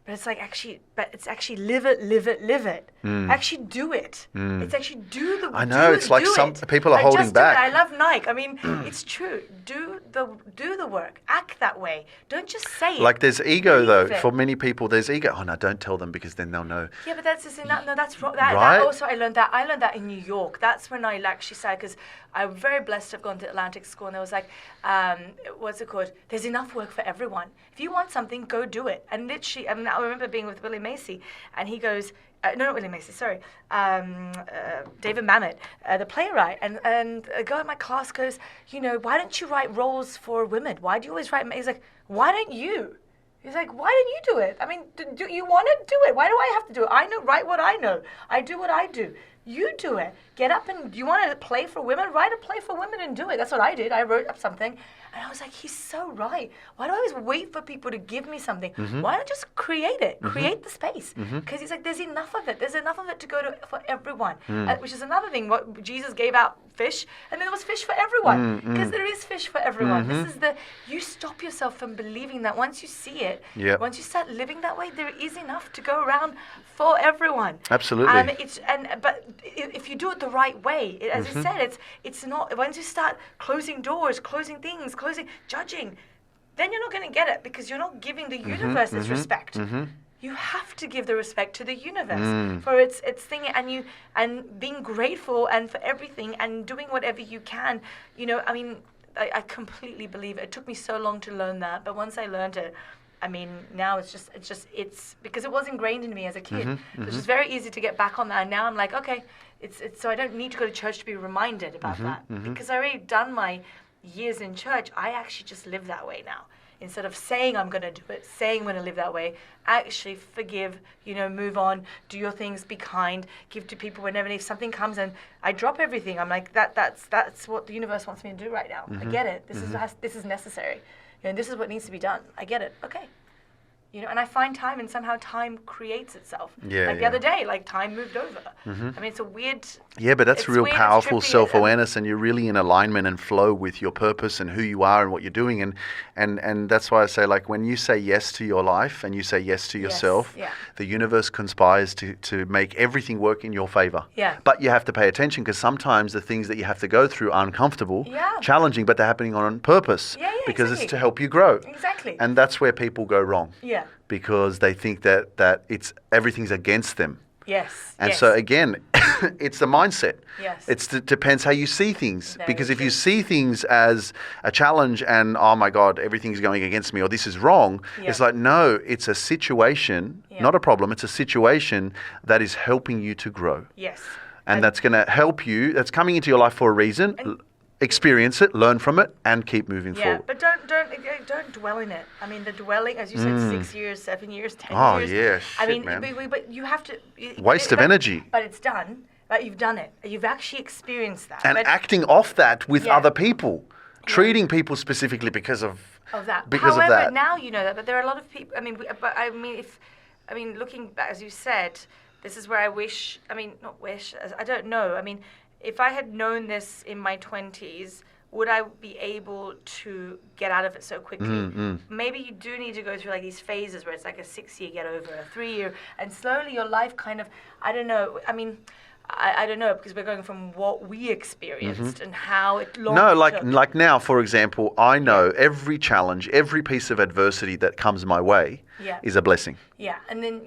But it's like it's actually live it. Actually do it. It's actually do the. I know it's like some people are holding back. I love Nike. I mean, it's true. Do the work. Act that way. Don't just say it. Like there's ego though. For many people, there's ego. Oh no, don't tell them because then they'll know. Yeah, but that's just no, that's wrong. That also I learned that in New York. That's when I actually said, because I'm very blessed to have gone to Atlantic School, and there was like, what's it called? There's enough work for everyone. If you want something, go do it. And literally, I mean, I remember being with Willie Macy, and he goes, no, not Willie Macy, sorry, David Mamet, the playwright, and a girl in my class goes, you know, why don't you write roles for women? Why do you always write? He's like, why don't you? He's like, why don't you do it? I mean, do you want to do it? Why do I have to do it? I write what I know. I do what I do. You do it. Get up and, you want to play for women? Write a play for women and do it. That's what I did. I wrote up something. And I was like, he's so right. Why do I always wait for people to give me something? Why not just create it? Create the space. Because he's like, there's enough of it. There's enough of it to go to for everyone. Which is another thing, what Jesus gave out fish, and there was fish for everyone, because there is fish for everyone. This is you stop yourself from believing that. Once you see it, once you start living that way, there is enough to go around for everyone. Absolutely. But if you do it the right way, as you said, it's not. Once you start closing doors, closing things, judging, then you're not going to get it, because you're not giving the universe its respect. You have to give the respect to the universe for its thing, and being grateful and for everything, and doing whatever you can. I mean, I completely believe it. It took me so long to learn that, but once I learned it, I mean, now it's because it was ingrained in me as a kid. So it's just very easy to get back on that. And now I'm like, okay, it's so I don't need to go to church to be reminded about that, because I already done my years in church. I actually just live that way now. Instead of saying I'm going to do it, saying I'm going to live that way, actually forgive, move on, do your things, be kind, give to people whenever. If something comes and I drop everything, I'm like, that's what the universe wants me to do right now. I get it. This is necessary. This is what needs to be done. I get it. Okay. And I find time, and somehow time creates itself. The other day, time moved over. I mean, it's a weird... Yeah, but that's real weird, powerful self-awareness, and you're really in alignment and flow with your purpose and who you are and what you're doing. And that's why I say, when you say yes to your life and you say yes to yourself, the universe conspires to make everything work in your favor. Yeah. But you have to pay attention, because sometimes the things that you have to go through are uncomfortable, challenging, but they're happening on purpose. Because it's to help you grow. Exactly. And that's where people go wrong. Yeah. Because they think that everything's against them. Yes. And so again, it's the mindset. Yes. It depends how you see things. Very because if true. you see things as a challenge and, oh my God, everything's going against me, or this is wrong, it's like, no, it's a situation, not a problem. It's a situation that is helping you to grow. Yes. And that's going to help you. That's coming into your life for a reason. Experience it, learn from it, and keep moving forward. But don't dwell in it. I mean, the dwelling, as you said, 6 years, 7 years, 10 Oh, years. yeah, I mean, man. but you have to... Waste of energy. But it's done. But you've done it. You've actually experienced that. And acting off that with other people. Treating people specifically because of that. Because However, of that. now you know that. But there are a lot of people... looking back, as you said, this is where I wish... not wish. I don't know. I mean... If I had known this in my 20s, would I be able to get out of it so quickly? Maybe you do need to go through these phases where it's like a 6-year get over, a 3-year, and slowly your life kind of, I don't know. I mean, I don't know, because we're going from what we experienced and how it took. like now, for example, I know every challenge, every piece of adversity that comes my way is a blessing. Yeah, and then,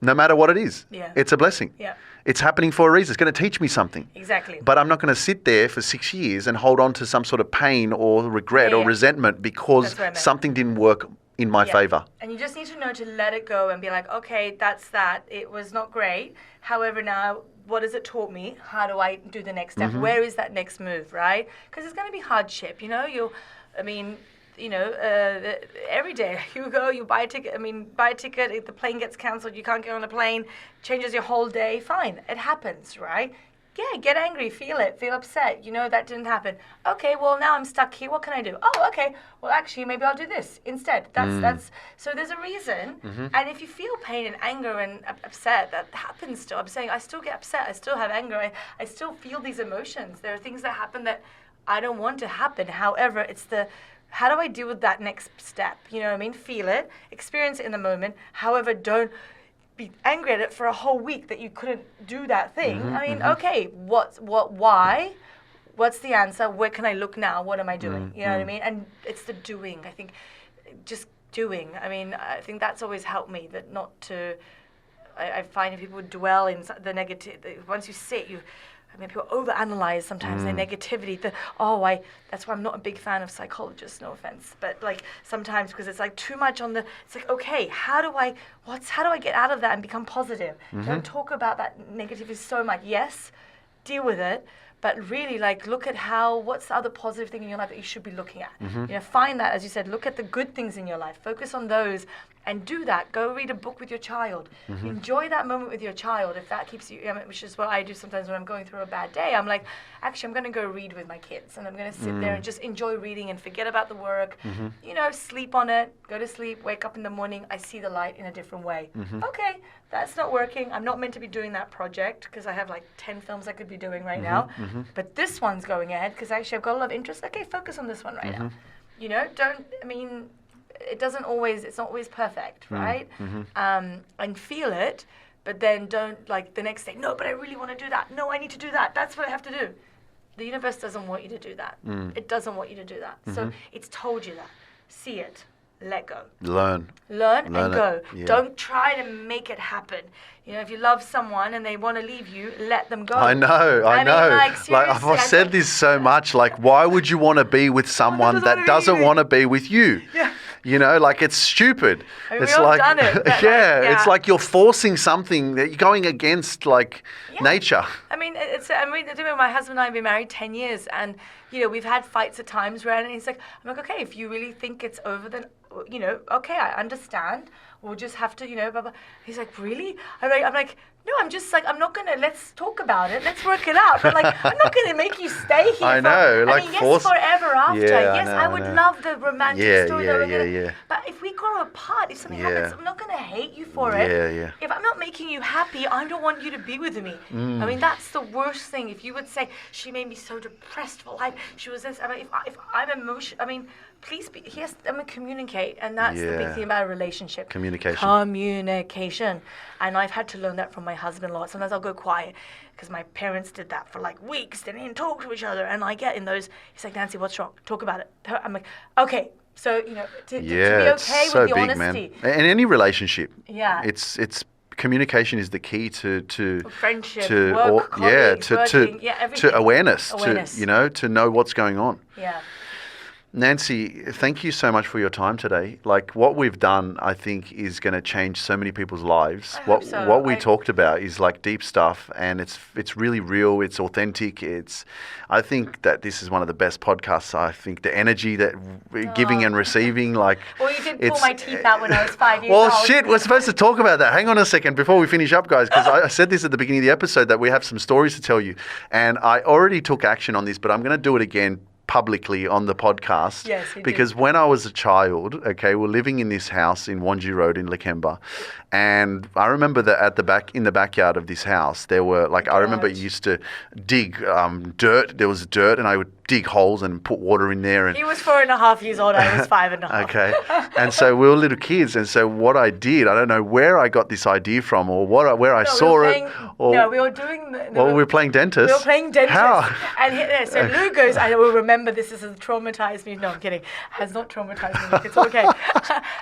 No matter what it is, it's a blessing. Yeah. It's happening for a reason. It's going to teach me something. Exactly. But I'm not going to sit there for 6 years and hold on to some sort of pain or regret or resentment because something didn't work in my favor. And you just need to know to let it go and be like, okay, that's that. It was not great. However, now, what has it taught me? How do I do the next step? Where is that next move, right? Because it's going to be hardship, every day you go, you buy a ticket. If the plane gets cancelled, you can't get on the plane, changes your whole day. Fine, it happens, right? Yeah, get angry, feel it, feel upset. That didn't happen. Okay, well now I'm stuck here. What can I do? Oh, okay. Well, actually, maybe I'll do this instead. That's so there's a reason. And if you feel pain and anger and upset, that happens still. I'm saying I still get upset. I still have anger. I still feel these emotions. There are things that happen that I don't want to happen. However, it's how do I deal with that next step? You know what I mean? Feel it, experience it in the moment. However, don't be angry at it for a whole week that you couldn't do that thing. Okay, why? What's the answer? Where can I look now? What am I doing? You know what I mean? And it's the doing. I think just doing. I think that's always helped me, that not to, I find if people dwell in the negative, once you sit, people overanalyze sometimes their negativity. That's why I'm not a big fan of psychologists, no offense. But sometimes, because it's too much it's okay, how do I get out of that and become positive? Don't talk about that negativity so much. Yes, deal with it, but really look at what's the other positive thing in your life that you should be looking at. Find that, as you said, look at the good things in your life, focus on those, and do that. Go read a book with your child. Enjoy that moment with your child. If that keeps you, which is what I do sometimes when I'm going through a bad day. I'm like, actually, I'm going to go read with my kids, and I'm going to sit there and just enjoy reading and forget about the work. Sleep on it, go to sleep, wake up in the morning. I see the light in a different way. Okay, that's not working. I'm not meant to be doing that project because I have like 10 films I could be doing right now. But this one's going ahead because actually I've got a lot of interest. Okay, focus on this one right now. It's not always perfect, right? And feel it, but then don't like the next day, no, but I really want to do that. No, I need to do that. That's what I have to do. The universe doesn't want you to do that. It doesn't want you to do that. So it's told you that. See it. Let go. Learn and go. Yeah. Don't try to make it happen. If you love someone and they want to leave you, let them go. I know. Like, seriously, I've said this so much. Like, why would you want to be with someone that doesn't want to be with you? Yeah. It's stupid. It's we all like, done it. it's like you're forcing something that you're going against, like nature. My husband and I have been married 10 years, and we've had fights at times where, and he's like, I'm like, okay, if you really think it's over, then okay, I understand. We'll just have to, blah, blah. He's like, really? I'm like, no, I'm just like, I'm not going to, let's talk about it. Let's work it out. But like, I'm not going to make you stay here. I know. Yes, forever after. Yeah, yes, I would love the romantic story. Yeah. But if we grow apart, if something happens, I'm not going to hate you for it. Yeah. If I'm not making you happy, I don't want you to be with me. That's the worst thing. If you would say, she made me so depressed for life, she was this. If I'm emotional, please be, communicate. And that's the big thing about a relationship. Communication. And I've had to learn that from my husband a lot. Sometimes I'll go quiet because my parents did that for like weeks. They didn't talk to each other. And I get in those, he's like, Nancy, what's wrong? Talk about it. I'm like, okay. So, to be okay with the honesty. Man. In any relationship. Yeah. It's communication is the key to friendship, work, colleagues, working, everything. To awareness. To know what's going on. Yeah. Nancy, thank you so much for your time today. Like, what we've done, I think, is going to change so many people's lives. What we talked about is like deep stuff, and it's really real. It's authentic. I think that this is one of the best podcasts. I think the energy that we're giving and receiving, like. Well, you did pull my teeth out when I was 5 years old. Well, shit, we're supposed to talk about that. Hang on a second before we finish up, guys, because I said this at the beginning of the episode that we have some stories to tell you, and I already took action on this, but I'm going to do it again publicly on the podcast. Yes, because when I was a child, we're living in this house in Wanji Road in Lakemba, and I remember that in the backyard of this house there were I remember you used to dig dirt. There was dirt, and I would dig holes and put water in there. And he was 4.5 years old. I was 5.5. Okay, and so we were little kids, and so what I did, I don't know where I got this idea from, or where I saw it. We were doing. We were playing dentist. We were playing dentist. How? And so Lou goes, I will remember this has traumatized me. No, I'm kidding. Has not traumatized me. It's okay.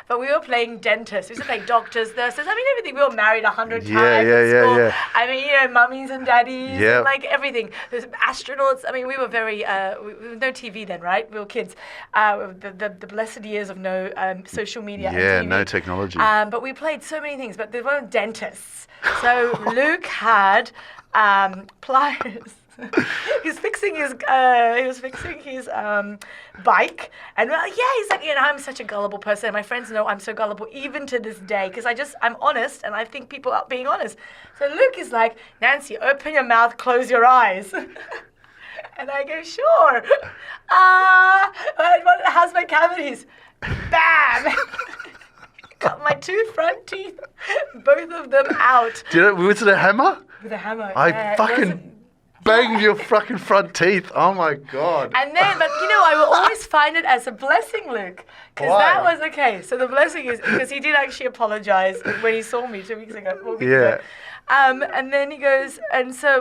But we were playing dentist. We used to play doctors, nurses. Everything. We were married 100 times in school. Yeah. Mummies and daddies, and everything. There's astronauts. we were very. No TV then, right? We were kids. The blessed years of no social media. Yeah, and TV. No technology. But we played so many things. But there weren't dentists. So Luke had pliers. He was fixing his bike, and he's like, I'm such a gullible person. My friends know I'm so gullible even to this day because I'm honest, and I think people are being honest. So Luke is like, Nancy, open your mouth, close your eyes. And I go, sure. How's my cavities? Bam! Got my 2 front teeth, both of them out. Was it a hammer? With a hammer. I fucking banged your fucking front teeth. Oh my God. And then, but I will always find it as a blessing, Luke. Because that was okay. So the blessing is, because he did actually apologize when he saw me 2 weeks ago. 4 weeks ago. And then he goes,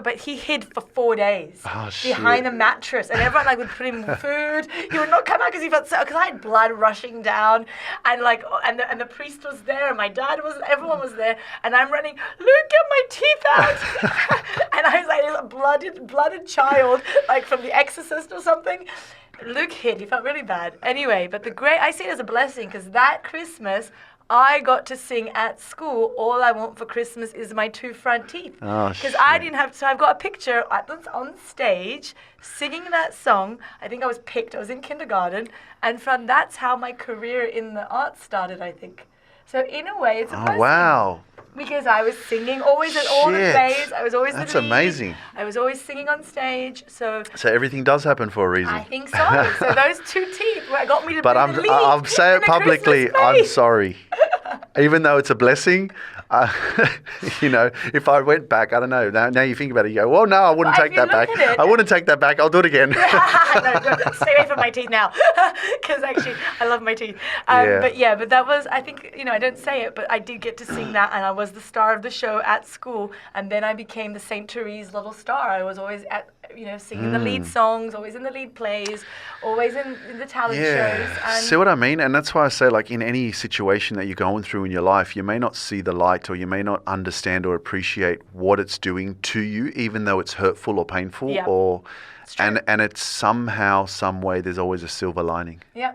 but he hid for 4 days behind the mattress, and everyone would put him food. He would not come out because he felt because I had blood rushing down, and and the priest was there, and my dad was, everyone was there, and I'm running, Luke, get my teeth out, and I was like a blooded child, from The Exorcist or something. Luke hid. He felt really bad. Anyway, but I see it as a blessing because that Christmas, I got to sing at school, All I Want for Christmas Is My 2 Front Teeth. Because I didn't have to. I've got a picture on stage singing that song. I think I was in kindergarten. And that's how my career in the arts started, I think. So in a way, it's a blessing. Oh, wow. Because I was singing always at all the Shit. plays. I was always That's the lead. amazing. I was always singing on stage. So everything does happen for a reason. I think so. So those 2 teeth got me to But be I'm the lead. I'll say in it the publicly. Christmas I'm play. sorry. Even though it's a blessing, if I went back, I don't know. Now you think about it, you go, well, no, I wouldn't Well, if take you that back. look at it- I wouldn't take that back. I'll do it again. No, stay away from my teeth now, because actually I love my teeth. Yeah. But that was, I think, I don't say it, but I did get to sing that, and I was the star of the show at school, and then I became the St. Therese little star. I was always at, singing the lead songs, always in the lead plays, always in the talent shows. And See what I mean? And that's why I say, like, in any situation that you're going through in your life, you may not see the light, or you may not understand or appreciate what it's doing to you, even though it's hurtful or painful, Yeah. or It's true. and it's somehow, some way, there's always a silver lining. Yeah.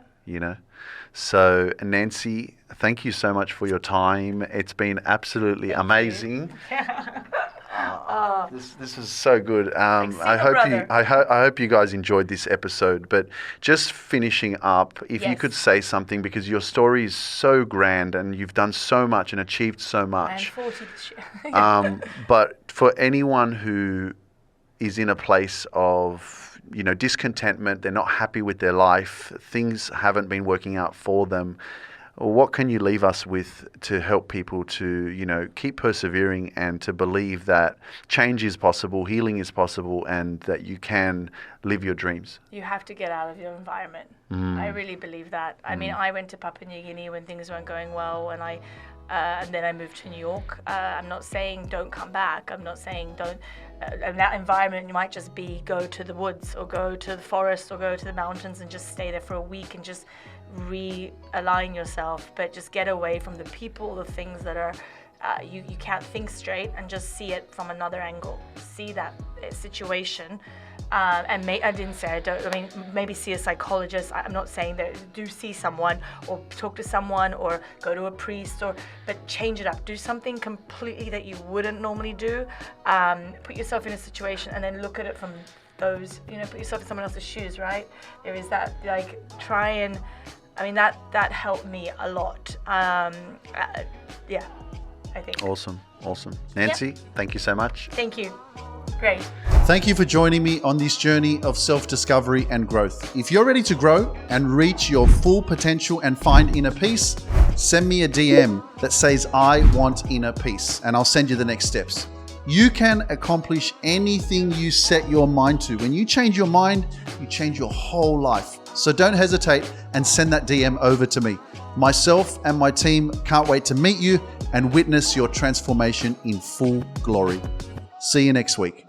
So Nancy, thank you so much for your time. It's been absolutely amazing. This is so good. I hope you guys enjoyed this episode. But just finishing up, if you Yes. could say something, because your story is so grand and you've done so much and achieved so I'm much. 40 this year. But for anyone who is in a place of discontentment, they're not happy with their life, things haven't been working out for them, what can you leave us with to help people to keep persevering and to believe that change is possible, healing is possible, and that you can live your dreams? You have to get out of your environment. I really believe that. I mean, I went to Papua New Guinea when things weren't going well, and and then I moved to New York. I'm not saying don't come back. I'm not saying don't. And that environment, you might just be go to the woods or go to the forest or go to the mountains and just stay there for a week and just realign yourself. But just get away from the people, the things that are you can't think straight, and just see it from another angle. See that situation. And I didn't say I don't. I mean, maybe see a psychologist. I'm not saying that. Do see someone or talk to someone or go to a priest, but change it up. Do something completely that you wouldn't normally do. Put yourself in a situation and then look at it from those. Put yourself in someone else's shoes. Right? There is that. Like, try and. I mean, that helped me a lot. Yeah, I think. Awesome. Nancy, thank you so much. Thank you. Great. Thank you for joining me on this journey of self-discovery and growth. If you're ready to grow and reach your full potential and find inner peace, send me a DM that says, I want inner peace, and I'll send you the next steps. You can accomplish anything you set your mind to. When you change your mind, you change your whole life. So don't hesitate and send that DM over to me. Myself and my team can't wait to meet you and witness your transformation in full glory. See you next week.